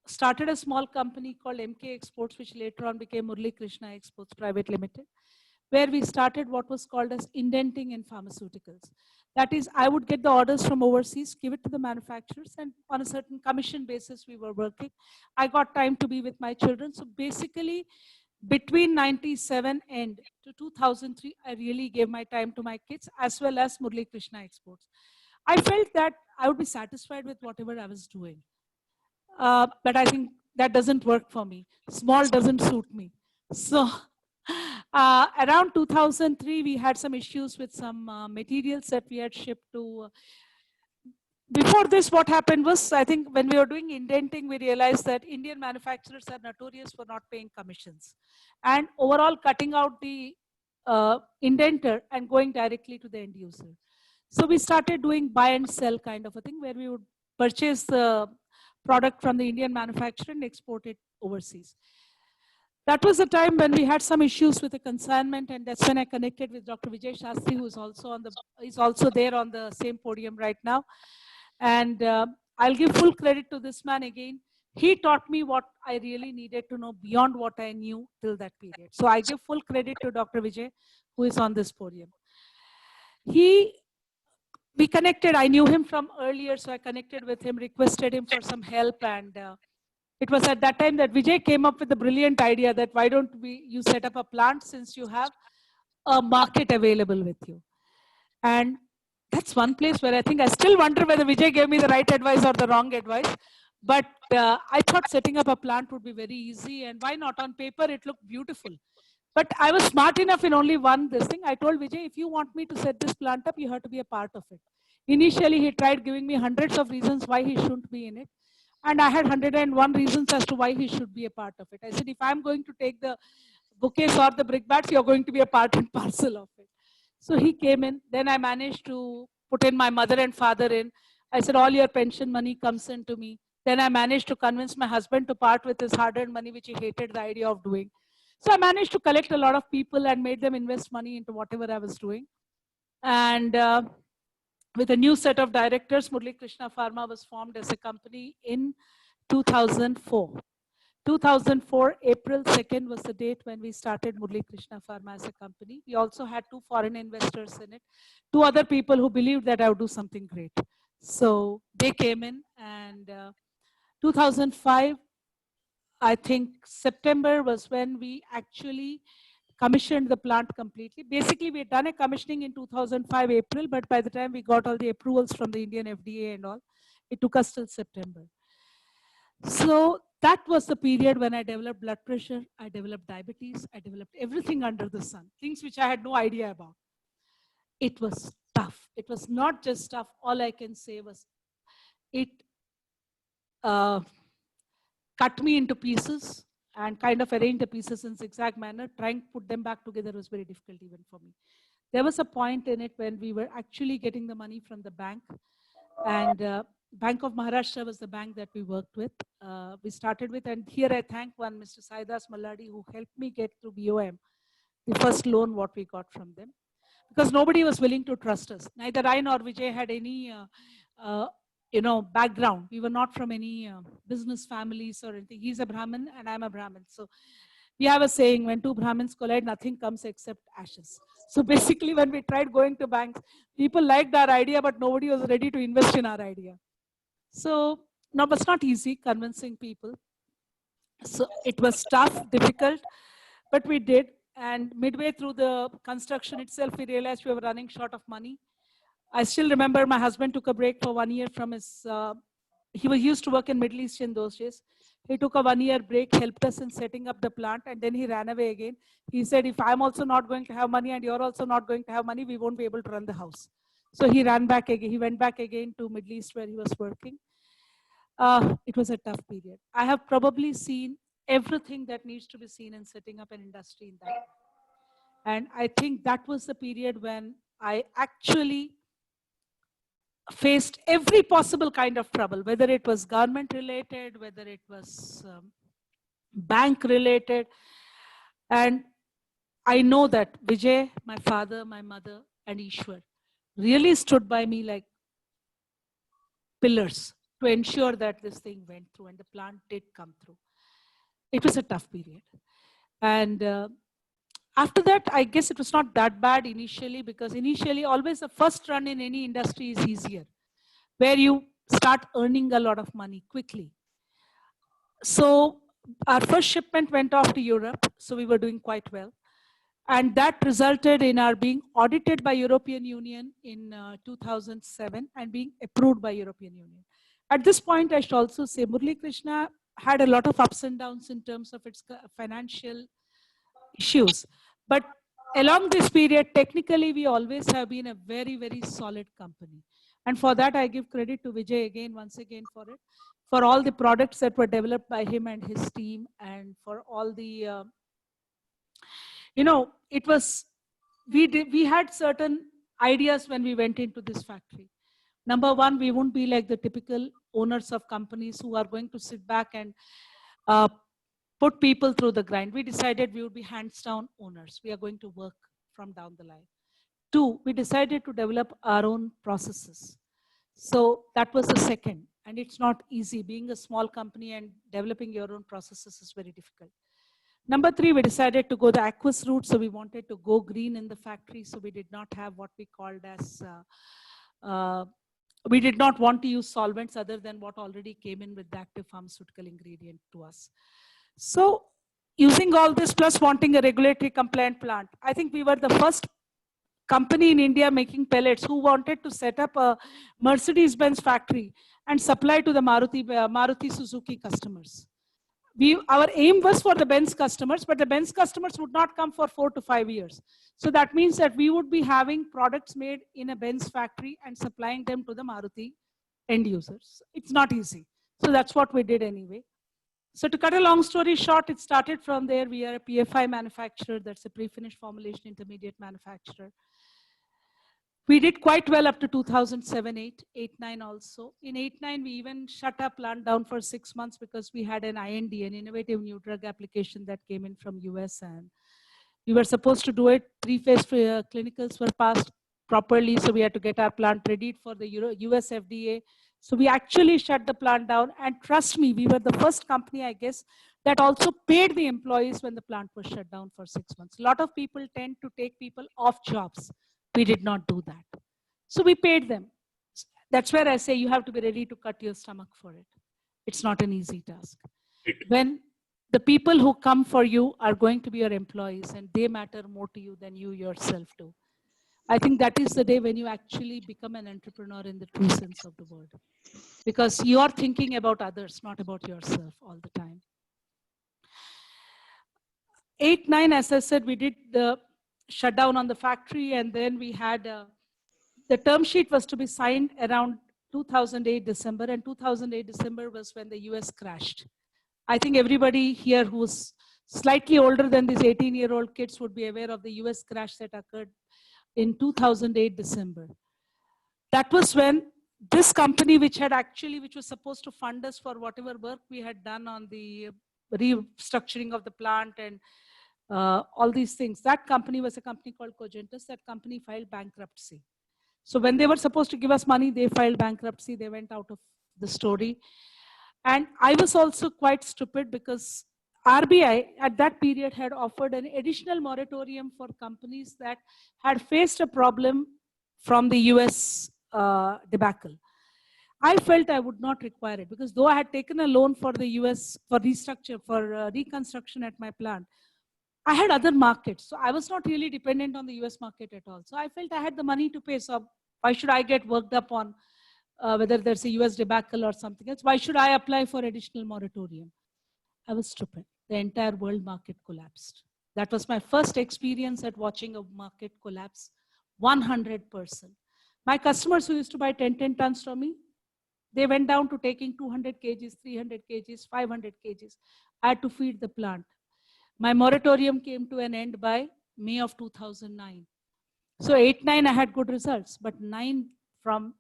started a small company called MK Exports, which later on became Murli Krishna Exports Private Limited, where we started what was called as indenting in pharmaceuticals. That is, I would get the orders from overseas, give it to the manufacturers, and on a certain commission basis, we were working. I got time to be with my children. So basically, between 97 and to 2003, I really gave my time to my kids as well as Murli Krishna Exports. I felt that I would be satisfied with whatever I was doing. But I think that doesn't work for me. Small doesn't suit me. So around 2003, we had some issues with some materials that we had shipped to. Before this, what happened was, I think when we were doing indenting, we realized that Indian manufacturers are notorious for not paying commissions and overall cutting out the indenter and going directly to the end user. So we started doing buy and sell kind of a thing where we would purchase the product from the Indian manufacturer and export it overseas. That was the time when we had some issues with the consignment, and that's when I connected with Dr. Vijay Shastri, who is also there on the same podium right now. And I'll give full credit to this man again. He taught me what I really needed to know beyond what I knew till that period. So I give full credit to Dr. Vijay, who is on this podium. We connected. I knew him from earlier, so I connected with him, requested him for some help, and it was at that time that Vijay came up with the brilliant idea that why don't you set up a plant since you have a market available with you. And that's one place where I think I still wonder whether Vijay gave me the right advice or the wrong advice. But I thought setting up a plant would be very easy, and why not? On paper, it looked beautiful. But I was smart enough in only this thing. I told Vijay, if you want me to set this plant up, you have to be a part of it. Initially, he tried giving me hundreds of reasons why he shouldn't be in it. And I had 101 reasons as to why he should be a part of it. I said, if I'm going to take the bouquets or the brickbats, you're going to be a part and parcel of it. So he came in. Then I managed to put in my mother and father in. I said, all your pension money comes into me. Then I managed to convince my husband to part with his hard-earned money, which he hated the idea of doing. So I managed to collect a lot of people and made them invest money into whatever I was doing. And with a new set of directors, Murli Krishna Pharma was formed as a company in 2004. 2004, April 2nd was the date when we started Murli Krishna Pharma as a company. We also had 2 foreign investors in it, 2 other people who believed that I would do something great. So they came in, and 2005, I think September was when we actually commissioned the plant completely. Basically, we had done a commissioning in 2005 April, but by the time we got all the approvals from the Indian FDA and all, it took us till September. So that was the period when I developed blood pressure, I developed diabetes, I developed everything under the sun, things which I had no idea about. It was tough. It was not just tough. All I can say was it cut me into pieces and kind of arranged the pieces in zigzag manner. Trying to put them back together was very difficult even for me. There was a point in it when we were actually getting the money from the bank, and Bank of Maharashtra was the bank that we worked with. We started with, and here I thank one Mr. Saidas Malladi, who helped me get through BOM, the first loan what we got from them, because nobody was willing to trust us. Neither I nor Vijay had any background. We were not from any business families or anything. He's a Brahmin and I'm a Brahmin. So we have a saying, when 2 Brahmins collide, nothing comes except ashes. So basically, when we tried going to banks, people liked our idea, but nobody was ready to invest in our idea. So no, it's not easy convincing people. So it was tough, difficult, but we did. And midway through the construction itself, we realized we were running short of money. I still remember my husband took a break for 1 year from his, he used to work in Middle East in those days. He took a 1 year break, helped us in setting up the plant, and then he ran away again. He said, if I'm also not going to have money and you're also not going to have money, we won't be able to run the house. So he ran back again. He went back again to Middle East where he was working. It was a tough period. I have probably seen everything that needs to be seen in setting up an industry in that. And I think that was the period when I actually faced every possible kind of trouble, whether it was government related, whether it was bank related. And I know that Vijay, my father, my mother, and Ishwar really stood by me like pillars to ensure that this thing went through and the plant did come through. It was a tough period. And after that, I guess it was not that bad initially, because initially always the first run in any industry is easier, where you start earning a lot of money quickly. So our first shipment went off to Europe, so we were doing quite well. And that resulted in our being audited by European Union in 2007 and being approved by European Union. At this point, I should also say Murali Krishna had a lot of ups and downs in terms of its financial issues. But along this period, technically, we always have been a very, very solid company. And for that, I give credit to Vijay again, once again for it, for all the products that were developed by him and his team, and for all the, you know, it was, we had certain ideas when we went into this factory. Number one, we won't be like the typical owners of companies who are going to sit back and put people through the grind. We decided we would be hands down owners. We are going to work from down the line. Two, we decided to develop our own processes. So that was the second. And it's not easy. Being a small company and developing your own processes is very difficult. Number three, we decided to go the aqueous route. So we wanted to go green in the factory. So we did not have what we called as, we did not want to use solvents other than what already came in with the active pharmaceutical ingredient to us. So using all this plus wanting a regulatory compliant plant, I think we were the first company in India making pellets who wanted to set up a Mercedes-Benz factory and supply to the Maruti Suzuki customers. Our aim was for the Benz customers, but the Benz customers would not come for 4 to 5 years. So that means that we would be having products made in a Benz factory and supplying them to the Maruti end users. It's not easy. So that's what we did anyway. So to cut a long story short, it started from there. We are a PFI manufacturer, that's a pre-finished formulation intermediate manufacturer. We did quite well up to 2007, 8, 9 also. In 8, 9, we even shut our plant down for 6 months because we had an IND, an innovative new drug application that came in from US, and we were supposed to do it. 3-phase clinicals were passed properly, so we had to get our plant ready for the US FDA. So we actually shut the plant down, and trust me, we were the first company, I guess, that also paid the employees when the plant was shut down for 6 months. A lot of people tend to take people off jobs. We did not do that. So we paid them. That's where I say you have to be ready to cut your stomach for it. It's not an easy task. When the people who come for you are going to be your employees and they matter more to you than you yourself do, I think that is the day when you actually become an entrepreneur in the true sense of the word. Because you are thinking about others, not about yourself all the time. 8, 9, as I said, we did the shutdown on the factory, and then we had the term sheet was to be signed around 2008 December, and 2008 December was when the US crashed. I think everybody here who's slightly older than these 18-year-old kids would be aware of the US crash that occurred in 2008 December. That was when this company, which was supposed to fund us for whatever work we had done on the restructuring of the plant and all these things. That company was a company called Cogentus. That company filed bankruptcy. So when they were supposed to give us money, they filed bankruptcy. They went out of the story. And I was also quite stupid because RBI at that period had offered an additional moratorium for companies that had faced a problem from the US debacle. I felt I would not require it because though I had taken a loan for the US for reconstruction at my plant, I had other markets. So I was not really dependent on the US market at all. So I felt I had the money to pay. So why should I get worked up on whether there's a US debacle or something else? Why should I apply for additional moratorium? I was stupid. The entire world market collapsed. That was my first experience at watching a market collapse 100%. My customers who used to buy 10 tons from me, they went down to taking 200 kgs, 300 kgs, 500 kgs. I had to feed the plant. My moratorium came to an end by May of 2009. So 8, 9, I had good results, but 9 from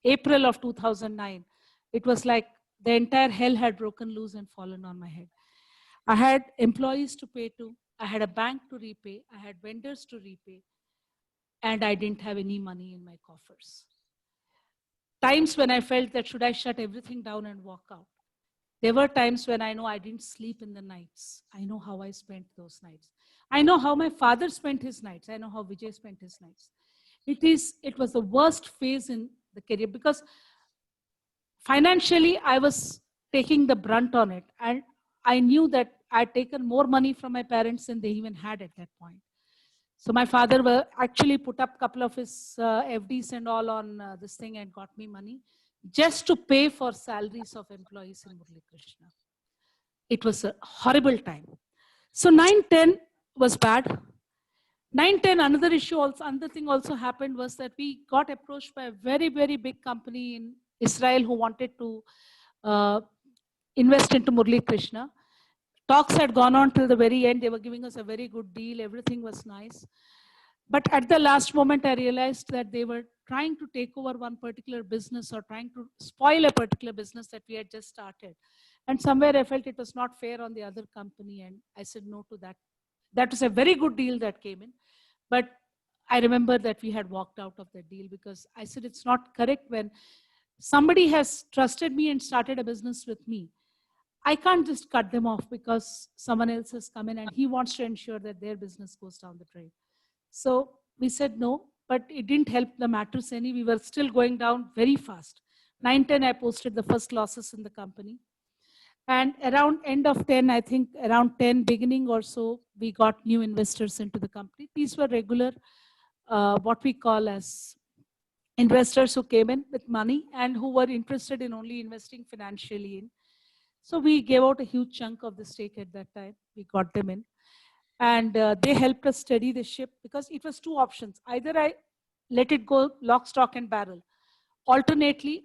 April of 2009. It was like the entire hell had broken loose and fallen on my head. I had employees to pay to, I had a bank to repay, I had vendors to repay, and I didn't have any money in my coffers. Times when I felt that should I shut everything down and walk out. There were times when I know I didn't sleep in the nights. I know how I spent those nights. I know how my father spent his nights. I know how Vijay spent his nights. It was the worst phase in the career because financially I was taking the brunt on it. And I knew that I'd taken more money from my parents than they even had at that point. So my father actually put up a couple of his FDs and all on this thing and got me money just to pay for salaries of employees in Murali Krishna. It was a horrible time. So 9-10 was bad. 9-10, another thing also happened was that we got approached by a very, very big company in Israel who wanted to invest into Murali Krishna. Talks had gone on till the very end. They were giving us a very good deal. Everything was nice. But at the last moment, I realized that they were trying to take over one particular business or trying to spoil a particular business that we had just started. And somewhere I felt it was not fair on the other company. And I said no to that. That was a very good deal that came in. But I remember that we had walked out of that deal because I said it's not correct when somebody has trusted me and started a business with me. I can't just cut them off because someone else has come in and he wants to ensure that their business goes down the drain. So we said no, but it didn't help the matters any. We were still going down very fast. 9-10, I posted the first losses in the company. And around end of 10, I think around 10 beginning or so, we got new investors into the company. These were regular, what we call as investors who came in with money and who were interested in only investing financially in. So we gave out a huge chunk of the stake at that time. We got them in. And they helped us steady the ship because it was two options. Either I let it go lock, stock, and barrel. Alternately,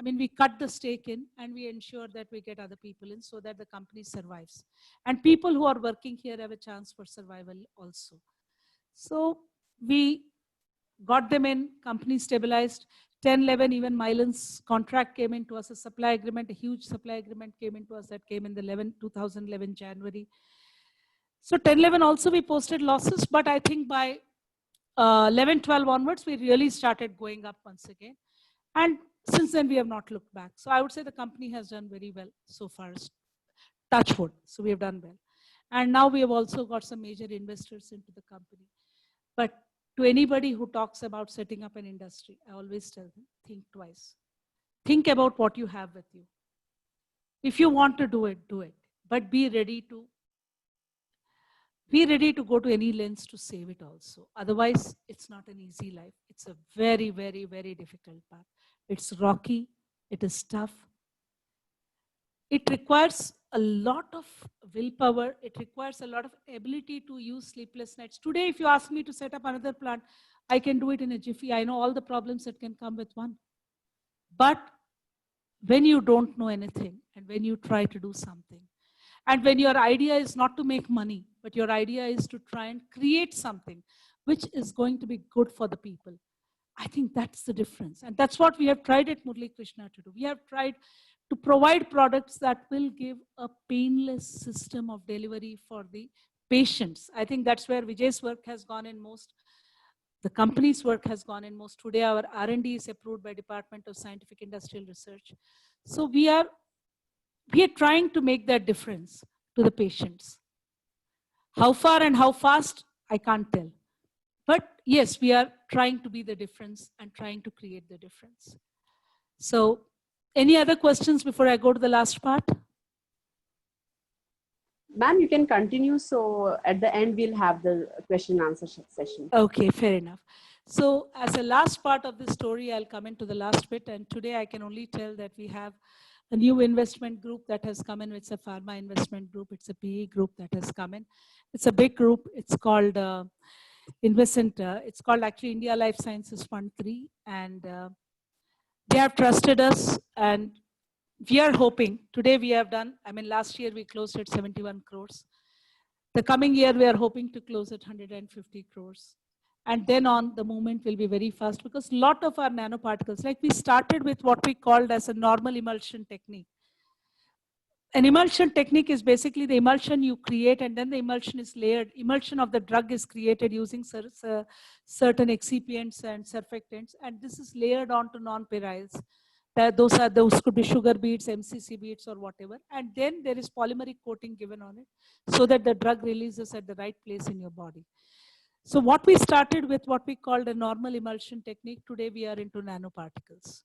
we cut the stake in and we ensure that we get other people in so that the company survives. And people who are working here have a chance for survival also. So we got them in, company stabilized. 10-11, even Mylan's contract came into us, a supply agreement, a huge supply agreement came into us that came in the 2011 January. So 10-11 also we posted losses, but I think by 11-12 onwards, we really started going up once again. And since then, we have not looked back. So I would say the company has done very well so far, touch wood. So we have done well. And now we have also got some major investors into the company. But to anybody who talks about setting up an industry, I always tell them, think twice. Think about what you have with you. If you want to do it, do it. But be ready to go to any lengths to save it also. Otherwise, it's not an easy life. It's a very, very, very difficult path. It's rocky. It is tough. It requires a lot of willpower. It requires a lot of ability to use sleepless nights. Today, if you ask me to set up another plant, I can do it in a jiffy. I know all the problems that can come with one. But when you don't know anything and when you try to do something, and when your idea is not to make money, but your idea is to try and create something which is going to be good for the people, I think that's the difference. And that's what we have tried at Murali Krishna to do. We have tried to provide products that will give a painless system of delivery for the patients. I think that's where Vijay's work has gone in most. The company's work has gone in most. Today, our R&D is approved by Department of Scientific Industrial Research. So we are trying to make that difference to the patients. How far and how fast, I can't tell. But yes, we are trying to be the difference and trying to create the difference. So any other questions before I go to the last part? Ma'am, you can continue. So at the end, we'll have the question and answer session. Okay, fair enough. So as a last part of the story, I'll come into the last bit. And today I can only tell that we have a new investment group that has come in. It's a pharma investment group. It's a PE group that has come in. It's a big group. It's called Investment. It's called actually India Life Sciences Fund 3. And they have trusted us. And we are hoping, today we have done, last year we closed at 71 crores. The coming year, we are hoping to close at 150 crores. And then on, the movement will be very fast, because a lot of our nanoparticles, like we started with what we called as a normal emulsion technique. An emulsion technique is basically the emulsion you create, and then the emulsion is layered. Emulsion of the drug is created using certain excipients and surfactants, and this is layered onto nonpareils. Those could be sugar beads, MCC beads, or whatever. And then there is polymeric coating given on it so that the drug releases at the right place in your body. So what we started with, what we called a normal emulsion technique, today we are into nanoparticles.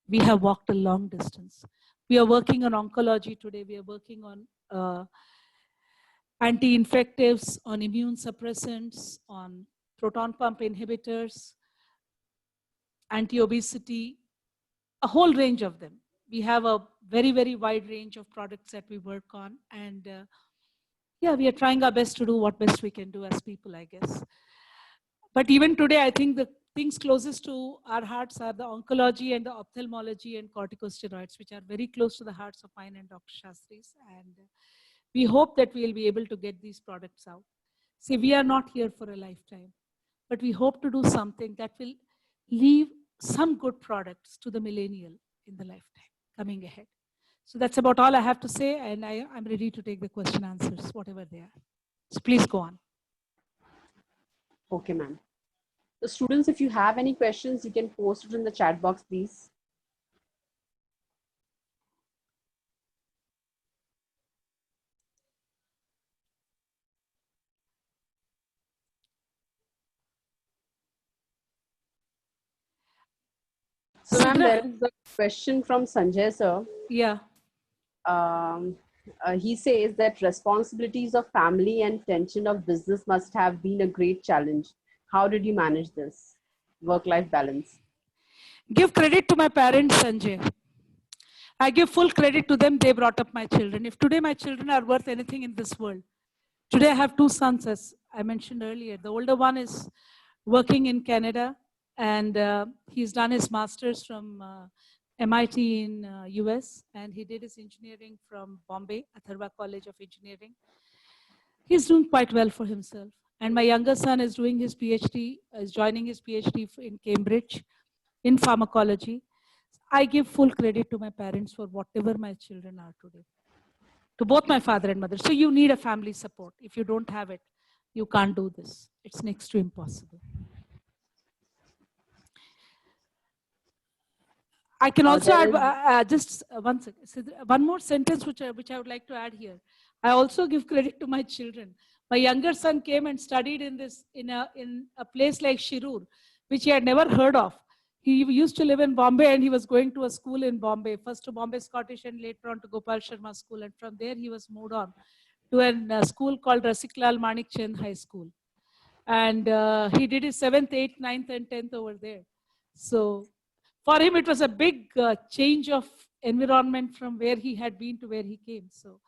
We have walked a long distance. We are working on oncology today. We are working on anti-infectives, on immune suppressants, on proton pump inhibitors, anti-obesity, a whole range of them. We have a very, very wide range of products that we work on. And yeah, we are trying our best to do what best we can do as people, I guess. But even today, I think the things closest to our hearts are the oncology and the ophthalmology and corticosteroids, which are very close to the hearts of mine and Dr. Shastri's. And we hope that we'll be able to get these products out. See, we are not here for a lifetime, but we hope to do something that will leave some good products to the millennial in the lifetime coming ahead. So that's about all I have to say, and I'm ready to take the question answers, whatever they are. So please go on. Okay, ma'am. So students, if you have any questions, you can post it in the chat box, please. So ma'am, there is a question from Sanjay sir. Yeah. He says that responsibilities of family and tension of business must have been a great challenge. How did you manage this work-life balance? Give credit to my parents, Sanjay. I give full credit to them. They brought up my children. If today my children are worth anything in this world, today I have two sons, as I mentioned earlier. The older one is working in Canada, and he's done his master's from MIT in US, and he did his engineering from Bombay, Atharva College of Engineering. He's doing quite well for himself. And my younger son is doing his PhD, is joining his PhD in Cambridge in pharmacology. I give full credit to my parents for whatever my children are today, to both my father and mother. So you need a family support. If you don't have it, you can't do this. It's next to impossible. I can also add just one second. So one more sentence which I would like to add here. I also give credit to my children. My younger son came and studied in a place like Shirur, which he had never heard of. He used to live in Bombay, and he was going to a school in Bombay, first to Bombay Scottish and later on to Gopal Sharma School. And from there he was moved on to a school called Rasiklal Manik Chand High School. And he did his 7th, 8th, 9th and 10th over there. So for him, it was a big change of environment from where he had been to where he came. So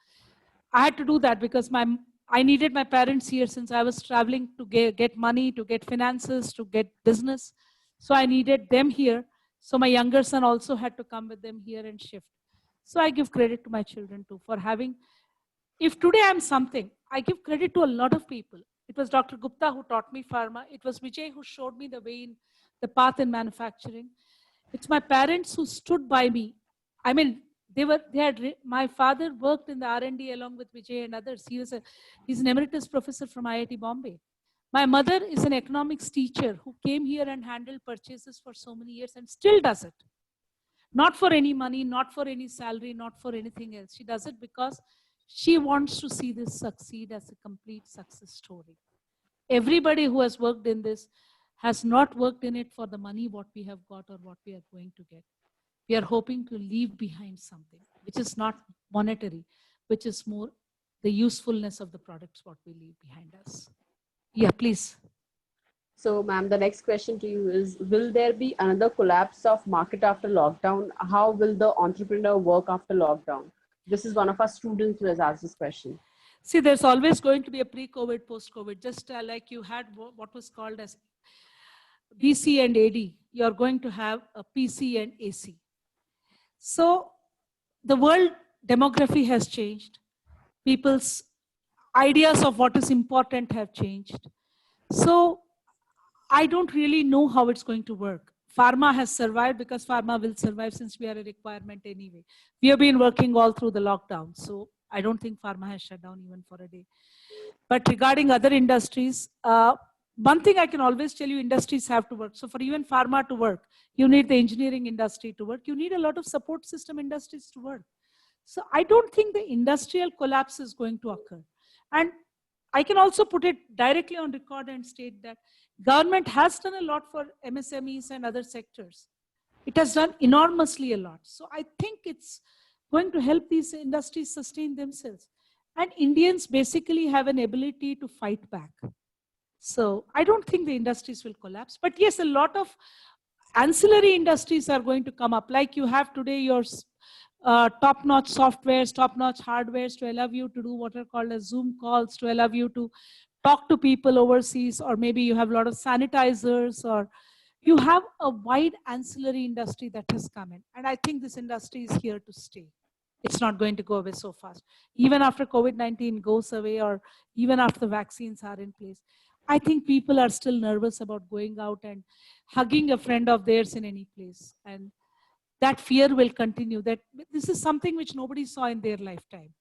I had to do that because I needed my parents here since I was traveling to get money, to get finances, to get business. So I needed them here. So my younger son also had to come with them here and shift. So I give credit to my children too for having, if today I'm something, I give credit to a lot of people. It was Dr. Gupta who taught me pharma. It was Vijay who showed me the way in the path in manufacturing. It's my parents who stood by me. I mean, my father worked in the R&D along with Vijay and others. He's an emeritus professor from IIT Bombay. My mother is an economics teacher who came here and handled purchases for so many years and still does it. Not for any money, not for any salary, not for anything else. She does it because she wants to see this succeed as a complete success story. Everybody who has worked in this has not worked in it for the money what we have got or what we are going to get. We are hoping to leave behind something which is not monetary, which is more the usefulness of the products what we leave behind us. Yeah, please. So ma'am, the next question to you is, will there be another collapse of market after lockdown? How will the entrepreneur work after lockdown? This is one of our students who has asked this question. See, there's always going to be a pre-COVID, post-COVID, just like you had what was called as BC and AD, you're going to have a PC and AC. So the world demography has changed. People's ideas of what is important have changed. So I don't really know how it's going to work. Pharma has survived because pharma will survive since we are a requirement anyway. We have been working all through the lockdown. So I don't think pharma has shut down even for a day. But regarding other industries, one thing I can always tell you, industries have to work. So for even pharma to work, you need the engineering industry to work. You need a lot of support system industries to work. So I don't think the industrial collapse is going to occur. And I can also put it directly on record and state that government has done a lot for MSMEs and other sectors. It has done enormously a lot. So I think it's going to help these industries sustain themselves. And Indians basically have an ability to fight back. So I don't think the industries will collapse. But yes, a lot of ancillary industries are going to come up. Like you have today your top-notch softwares, top-notch hardwares to allow you to do what are called as Zoom calls, to allow you to talk to people overseas, or maybe you have a lot of sanitizers, or you have a wide ancillary industry that has come in. And I think this industry is here to stay. It's not going to go away so fast. Even after COVID-19 goes away, or even after the vaccines are in place, I think people are still nervous about going out and hugging a friend of theirs in any place. And that fear will continue. That this is something which nobody saw in their lifetime.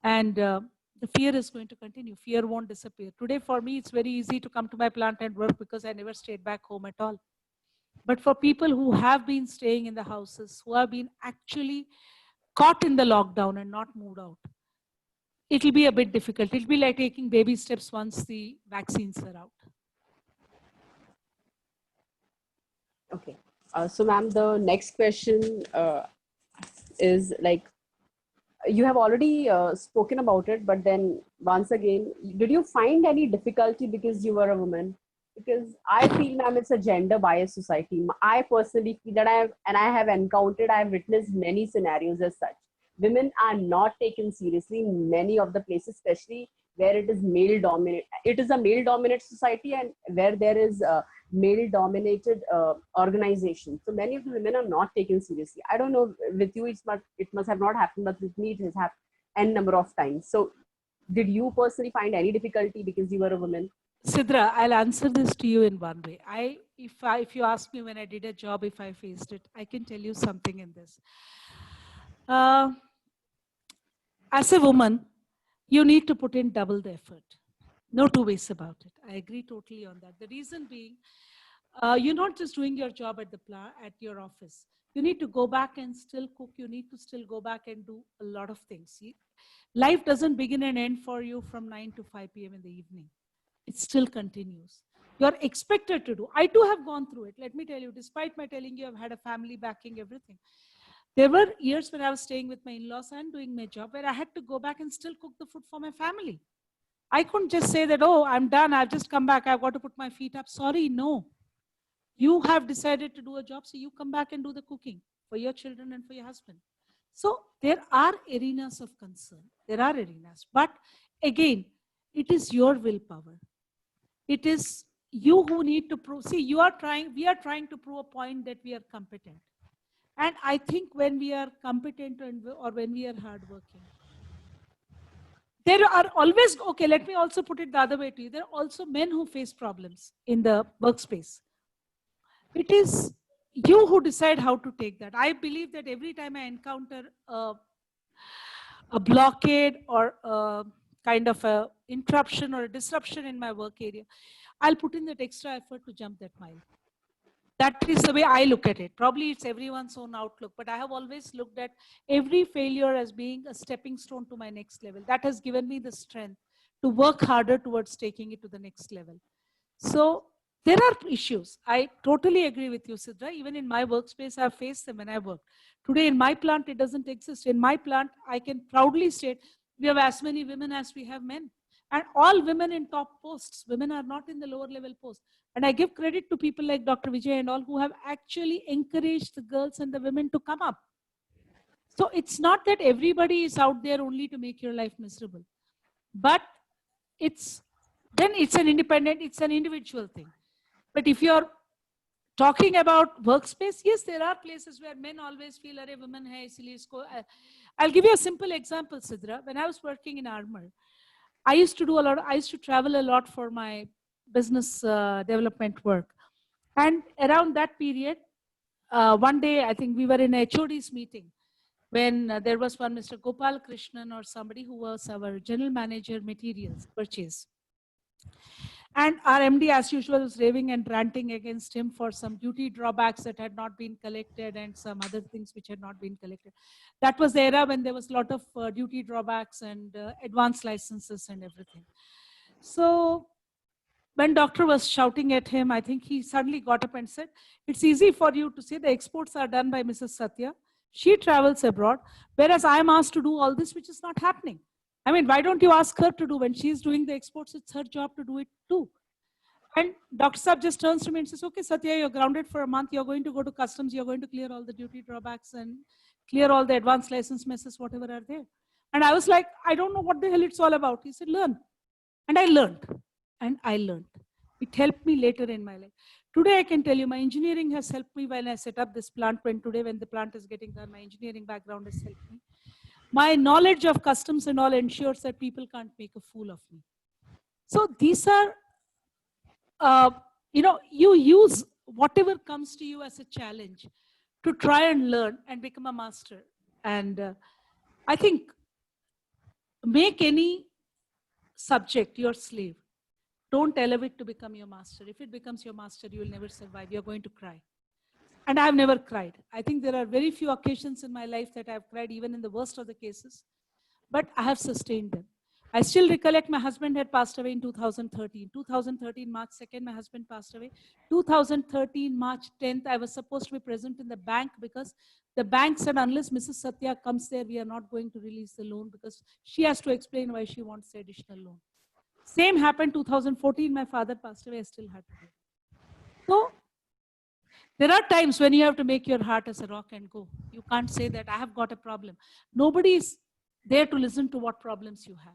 And the fear is going to continue. Fear won't disappear. Today, for me, it's very easy to come to my plant and work because I never stayed back home at all. But for people who have been staying in the houses, who have been actually caught in the lockdown and not moved out, it'll be a bit difficult. It'll be like taking baby steps once the vaccines are out. Okay. So, ma'am, the next question is like, you have already spoken about it, but then once again, did you find any difficulty because you were a woman? Because I feel, ma'am, it's a gender biased society. I personally feel that I have encountered, I have witnessed many scenarios as such. Women are not taken seriously in many of the places, especially where it is male dominated. It is a male dominated society, and where there is male dominated organization. So many of the women are not taken seriously. I don't know with you, it must have not happened, but with me it has happened n number of times. So did you personally find any difficulty because you were a woman? Sidra, I'll answer this to you in one way. If you ask me when I did a job, if I faced it, I can tell you something in this. As a woman, you need to put in double the effort. No two ways about it. I agree totally on that. The reason being, you're not just doing your job at your office. You need to go back and still cook. You need to still go back and do a lot of things. See? Life doesn't begin and end for you from 9 to 5 p.m. in the evening. It still continues. You're expected to do. I too have gone through it. Let me tell you, despite my telling you I've had a family backing, everything. There were years when I was staying with my in-laws and doing my job where I had to go back and still cook the food for my family. I couldn't just say that, oh, I'm done. I've just come back. I've got to put my feet up. Sorry, no. You have decided to do a job, so you come back and do the cooking for your children and for your husband. So there are arenas of concern. There are arenas. But again, it is your willpower. It is you who need to prove. See, we are trying to prove a point that we are competent. And I think when we are competent or when we are hardworking, there are always, okay, let me also put it the other way to you. There are also men who face problems in the workspace. It is you who decide how to take that. I believe that every time I encounter a blockade or a kind of a interruption or a disruption in my work area, I'll put in that extra effort to jump that mile. That is the way I look at it. Probably it's everyone's own outlook, but I have always looked at every failure as being a stepping stone to my next level. That has given me the strength to work harder towards taking it to the next level. So there are issues. I totally agree with you, Sidra. Even in my workspace, I've faced them when I work. Today in my plant, it doesn't exist. In my plant, I can proudly state we have as many women as we have men. And all women in top posts. Women are not in the lower level posts. And I give credit to people like Dr. Vijay and all who have actually encouraged the girls and the women to come up. So it's not that everybody is out there only to make your life miserable. But it's an independent, it's an individual thing. But if you're talking about workspace, yes, there are places where men always feel, "Arey, women hai, isliye isko." I'll give you a simple example, Sidra. When I was working in Armor, I used to travel a lot for my business development work. And around that period, one day, I think we were in a HOD's meeting when there was one Mr. Gopal Krishnan or somebody who was our general manager materials purchase. And our MD, as usual, was raving and ranting against him for some duty drawbacks that had not been collected and some other things which had not been collected. That was the era when there was a lot of duty drawbacks and advanced licenses and everything. So when doctor was shouting at him, I think he suddenly got up and said, it's easy for you to say the exports are done by Mrs. Satya. She travels abroad, whereas I'm asked to do all this, which is not happening. I mean, why don't you ask her to do? When she's doing the exports, it's her job to do it too. And Dr. Saab just turns to me and says, okay, Satya, you're grounded for a month. You're going to go to customs. You're going to clear all the duty drawbacks and clear all the advanced license messes, whatever are there. And I was like, I don't know what the hell it's all about. He said, learn. And I learned. And I learned. It helped me later in my life. Today, I can tell you, my engineering has helped me when I set up this plant. When the plant is getting done, my engineering background has helped me. My knowledge of customs and all ensures that people can't make a fool of me. So these are, you use whatever comes to you as a challenge to try and learn and become a master. And I think make any subject your slave. Don't allow it to become your master. If it becomes your master, you will never survive. You're going to cry. And I've never cried. I think there are very few occasions in my life that I've cried, even in the worst of the cases. But I have sustained them. I still recollect my husband had passed away in 2013. 2013, March 2nd, my husband passed away. 2013, March 10th, I was supposed to be present in the bank because the bank said, unless Mrs. Satya comes there, we are not going to release the loan because she has to explain why she wants the additional loan. Same happened 2014, my father passed away, I still had to do it. So, there are times when you have to make your heart as a rock and go. You can't say that I have got a problem. Nobody is there to listen to what problems you have.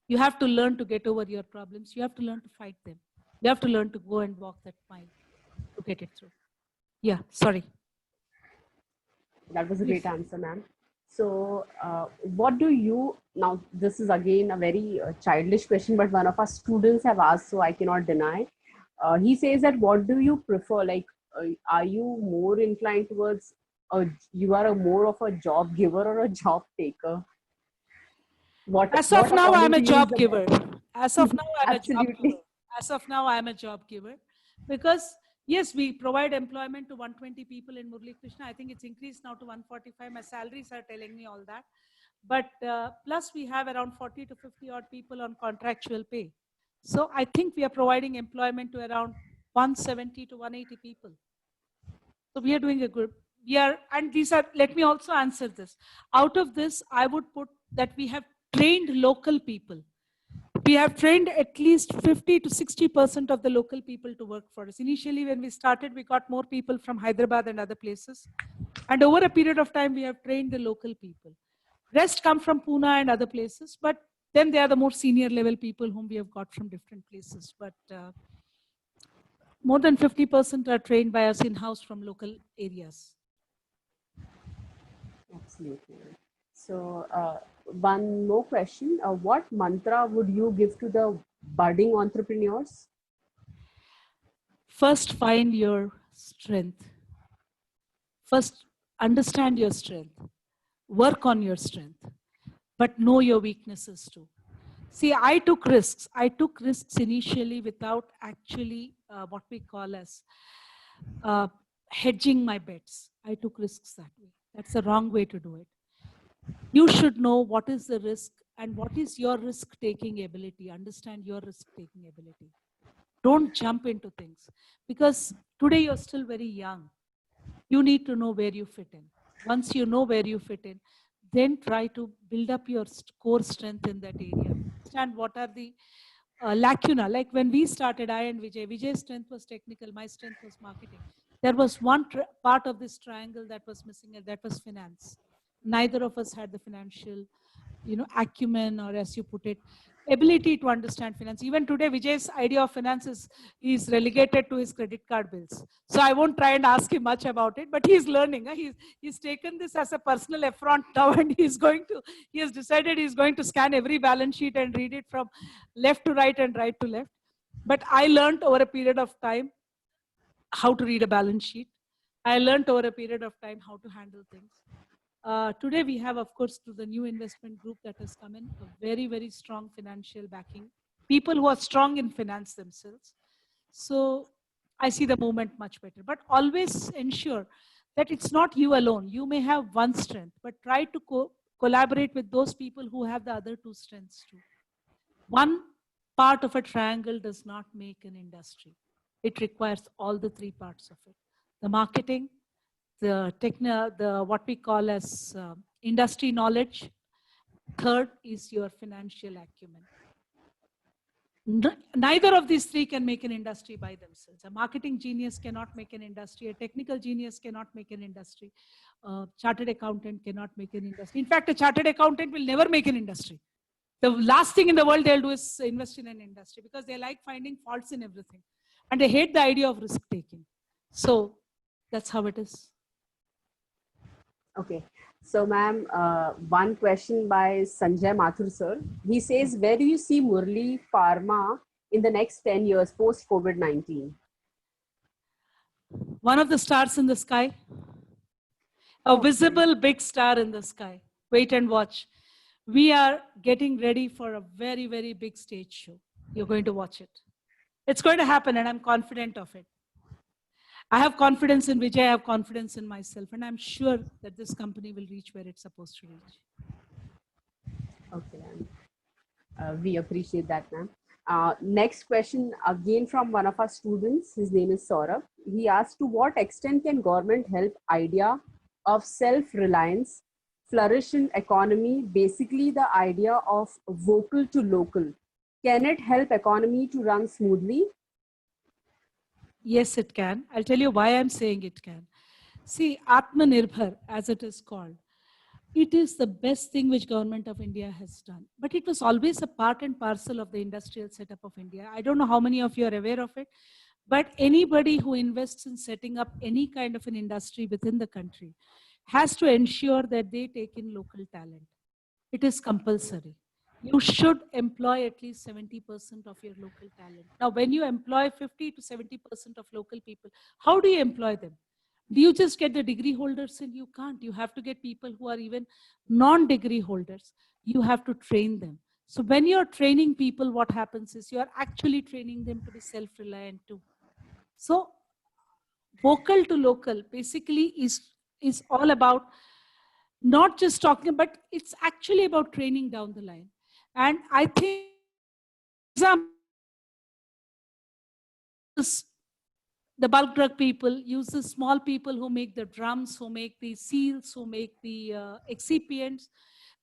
You have to learn to get over your problems. You have to learn to fight them. You have to learn to go and walk that mile to get it through. Yeah, sorry. That was a great answer, ma'am. So what do you, now this is again a very childish question, but one of our students have asked, so I cannot deny. He says that what do you prefer? Like, are you more inclined towards, you are more of a job giver or a job taker? As of now, I'm a job giver. As of now, I'm Absolutely. a job giver. As of now, I'm a job giver. Because yes, we provide employment to 120 people in Murali Krishna. I think it's increased now to 145. My salaries are telling me all that. But plus we have around 40 to 50 odd people on contractual pay. So I think we are providing employment to around 170 to 180 people. So we are doing a good, and these are, let me also answer this. Out of this, I would put that we have trained local people. We have trained at least 50 to 60% of the local people to work for us. Initially, when we started, we got more people from Hyderabad and other places. And over a period of time, we have trained the local people. Rest come from Pune and other places, but then they are the more senior level people whom we have got from different places. But more than 50% are trained by us in-house from local areas. Absolutely. So one more question. What mantra would you give to the budding entrepreneurs? First, find your strength. First, understand your strength. Work on your strength, but know your weaknesses too. See, I took risks. I took risks initially without actually what we call as hedging my bets. I took risks that way. That's the wrong way to do it. You should know what is the risk and what is your risk-taking ability. Understand your risk-taking ability. Don't jump into things because today you're still very young. You need to know where you fit in. Once you know where you fit in, then try to build up your core strength in that area. Understand what are the lacuna. Like when we started, I and Vijay, Vijay's strength was technical, my strength was marketing. There was one part of this triangle that was missing, and that was finance. Neither of us had the financial, acumen, or as you put it, ability to understand finance. Even today, Vijay's idea of finance is relegated to his credit card bills. So I won't try and ask him much about it, but he's learning. He's taken this as a personal affront now, and he has decided he's going to scan every balance sheet and read it from left to right and right to left. But I learned over a period of time how to read a balance sheet. I learned over a period of time how to handle things. Today we have, of course, through the new investment group that has come in, a very, very strong financial backing. People who are strong in finance themselves. So I see the movement much better. But always ensure that it's not you alone. You may have one strength, but try to collaborate with those people who have the other two strengths too. One part of a triangle does not make an industry. It requires all the three parts of it. The marketing, the what we call as industry knowledge. Third is your financial acumen. Neither of these three can make an industry by themselves. A marketing genius cannot make an industry. A technical genius cannot make an industry. A chartered accountant cannot make an industry. In fact, a chartered accountant will never make an industry. The last thing in the world they'll do is invest in an industry because they like finding faults in everything. And they hate the idea of risk taking. So that's how it is. Okay. So, ma'am, one question by Sanjay Mathur, sir. He says, where do you see Murli Pharma in the next 10 years post COVID-19? One of the stars in the sky. A visible big star in the sky. Wait and watch. We are getting ready for a very, very big stage show. You're going to watch it. It's going to happen, and I'm confident of it. I have confidence in Vijay, I have confidence in myself, and I'm sure that this company will reach where it's supposed to reach. Okay, ma'am. We appreciate that, ma'am. Next question, again from one of our students. His name is Saurabh. He asked, to what extent can government help idea of self-reliance flourish in economy? Basically, the idea of vocal to local. Can it help economy to run smoothly? Yes, it can. I'll tell you why I'm saying it can. See, Atmanirbhar, as it is called, it is the best thing which Government of India has done. But it was always a part and parcel of the industrial setup of India. I don't know how many of you are aware of it, but anybody who invests in setting up any kind of an industry within the country has to ensure that they take in local talent. It is compulsory. You should employ at least 70% of your local talent. Now, when you employ 50 to 70% of local people, how do you employ them? Do you just get the degree holders in? You can't. You have to get people who are even non-degree holders. You have to train them. So when you're training people, what happens is you're actually training them to be self-reliant too. So vocal to local basically is all about not just talking, but it's actually about training down the line. And I think the bulk drug people use the small people who make the drums, who make the seals, who make the excipients.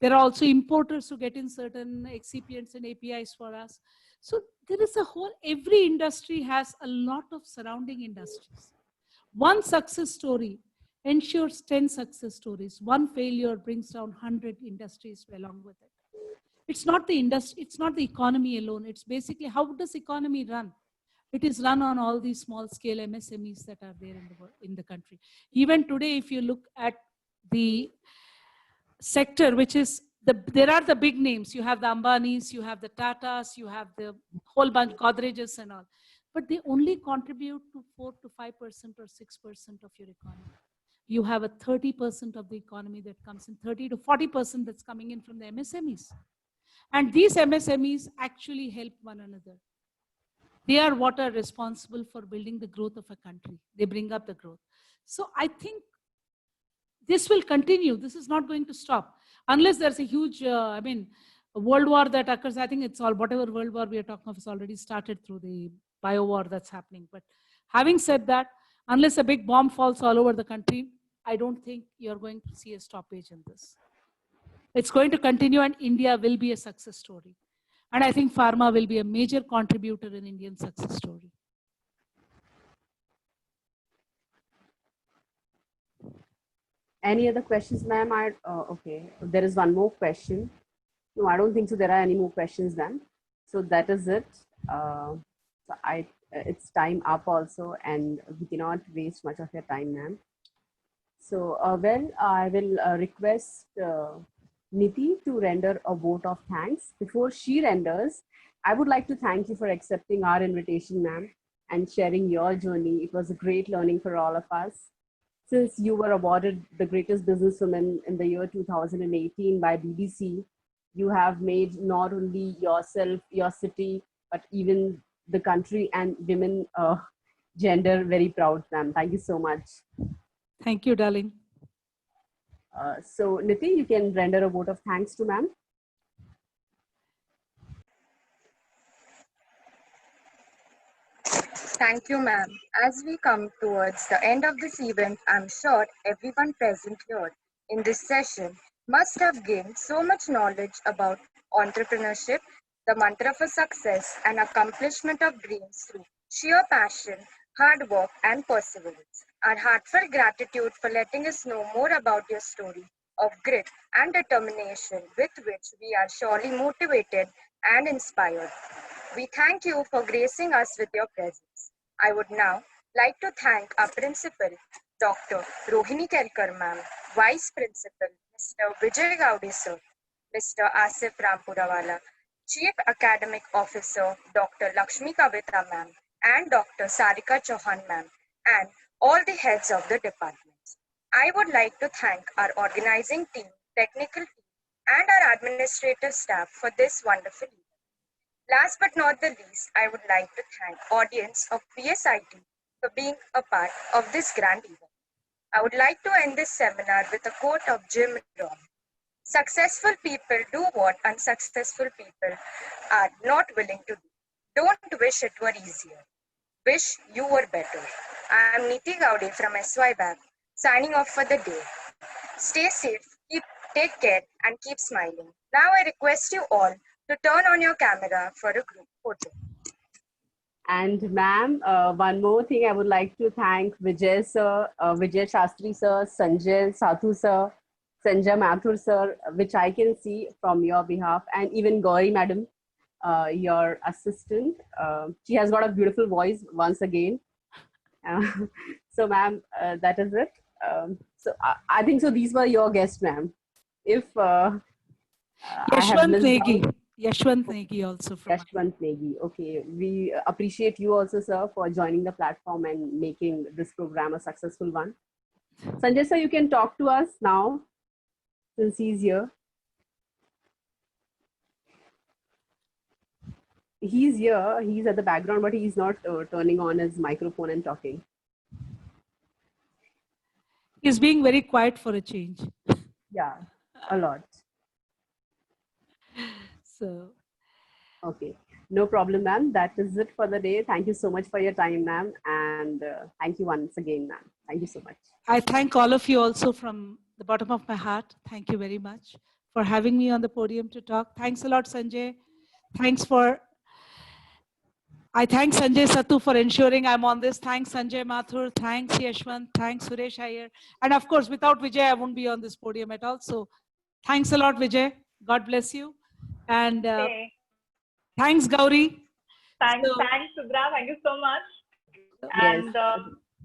There are also importers who get in certain excipients and APIs for us. So there is a whole, every industry has a lot of surrounding industries. One success story ensures 10 success stories. One failure brings down 100 industries along with it. It's not the industry, it's not the economy alone. It's basically, how does economy run? It is run on all these small scale MSMEs that are there in the country. Even today, if you look at the sector, which is, there are the big names. You have the Ambanis, you have the Tatas, you have the whole bunch, Godrejas and all. But they only contribute to 4 to 5% or 6% of your economy. You have a 30% of the economy that comes in, 30 to 40% that's coming in from the MSMEs. And these MSMEs actually help one another. They are what are responsible for building the growth of a country. They bring up the growth. So I think this will continue. This is not going to stop. Unless there's a huge, a world war that occurs. I think it's all, whatever world war we are talking of is already started through the bio war that's happening. But having said that, unless a big bomb falls all over the country, I don't think you're going to see a stoppage in this. It's going to continue, and India will be a success story. And I think pharma will be a major contributor in Indian success story. Any other questions, ma'am? Okay, there is one more question. No, I don't think so. There are any more questions, ma'am. So that is it. It's time up also, and we cannot waste much of your time, ma'am. So, I will request Niti to render a vote of thanks. Before she renders, I would like to thank you for accepting our invitation, ma'am, and sharing your journey. It was a great learning for all of us. Since you were awarded the greatest businesswoman in the year 2018 by BBC, you have made not only yourself, your city, but even the country and women gender very proud, ma'am. Thank you so much. Thank you, darling. So, Niti, you can render a vote of thanks to ma'am. Thank you, ma'am. As we come towards the end of this event, I'm sure everyone present here in this session must have gained so much knowledge about entrepreneurship, the mantra for success, and accomplishment of dreams through sheer passion, hard work, and perseverance. Our heartfelt gratitude for letting us know more about your story of grit and determination with which we are surely motivated and inspired. We thank you for gracing us with your presence. I would now like to thank our principal, Dr. Rohini Kelkar ma'am, Vice Principal, Mr. Vijay Gaudi sir, Mr. Asif Rampurawala, Chief Academic Officer, Dr. Lakshmi Kavita ma'am, and Dr. Sarika Chauhan ma'am, and all the heads of the departments. I would like to thank our organizing team, technical team, and our administrative staff for this wonderful event. Last but not the least, I would like to thank audience of PSIT for being a part of this grand event. I would like to end this seminar with a quote of Jim Rohn. Successful people do what unsuccessful people are not willing to do. Don't wish it were easier. Wish you were better. I am Niti Gaudi from SY Bab, signing off for the day. Stay safe, take care, and keep smiling. Now I request you all to turn on your camera for a group photo. And ma'am, one more thing, I would like to thank Vijay sir, Vijay Shastri sir, Sanjay Sathu sir, Sanjay Mathur sir, which I can see from your behalf, and even Gauri madam, your assistant. She has got a beautiful voice once again. So ma'am, that is it. I think so these were your guests, ma'am. If I have Yashwant missed out- Negi. Yashwant Negi also from Yashwant Negi. Okay, we appreciate you also, sir, for joining the platform and making this program a successful one. Sanjay sir, you can talk to us now since he's here. He's here, he's at the background, but he's not turning on his microphone and talking. He's being very quiet for a change. Yeah, a lot. So, Okay, no problem, ma'am. That is it for the day. Thank you so much for your time, ma'am. And thank you once again, ma'am. Thank you so much. I thank all of you also from the bottom of my heart. Thank you very much for having me on the podium to talk. Thanks a lot, Sanjay. I thank Sanjay Sathu for ensuring I'm on this. Thanks, Sanjay Mathur. Thanks, Yashwant. Thanks, Suresh Iyer. And of course, without Vijay, I wouldn't be on this podium at all. So thanks a lot, Vijay. God bless you. And thanks, Gauri. Thanks, So- thanks, Sudra. Thank you so much. Yes. And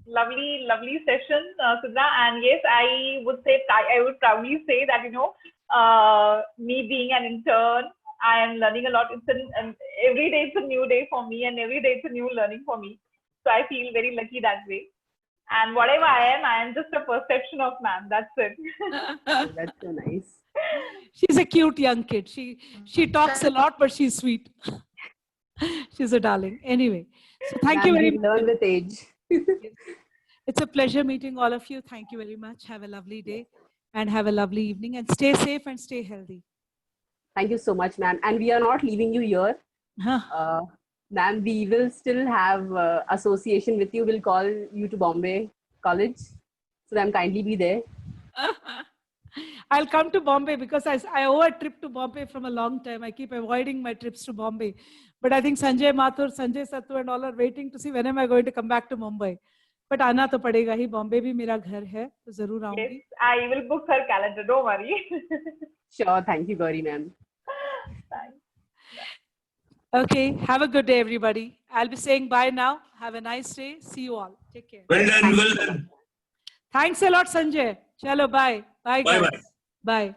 lovely session, Sudra. And yes, I would proudly say that, me being an intern, I am learning a lot. Every day it's a new day for me, and every day it's a new learning for me. So I feel very lucky that way. And whatever I am just a perception of man. That's it. Oh, that's so nice. She's a cute young kid. She talks a lot, but she's sweet. She's a darling. Anyway, so thank you Ma'am, very we much. learn with age. It's a pleasure meeting all of you. Thank you very much. Have a lovely day and have a lovely evening, and stay safe and stay healthy. Thank you so much, ma'am. And we are not leaving you here. Ma'am, we will still have association with you. We'll call you to Bombay College. So ma'am, kindly be there. I'll come to Bombay because I owe a trip to Bombay from a long time. I keep avoiding my trips to Bombay. But I think Sanjay Mathur, Sanjay Sathu and all are waiting to see when am I going to come back to Mumbai. But आना तो पड़ेगा ही. Bombay भी मेरा घर है, तो जरूर आऊंगी. Yes, I will book her calendar. Don't worry. Sure. Thank you, Gauri, ma'am. Thanks. Okay, have a good day, everybody. I'll be saying bye now. Have a nice day. See you all. Take care. Well done, well done. Thanks a lot, Sanjay. Chalo, bye. Bye, Bye-bye. guys. Bye.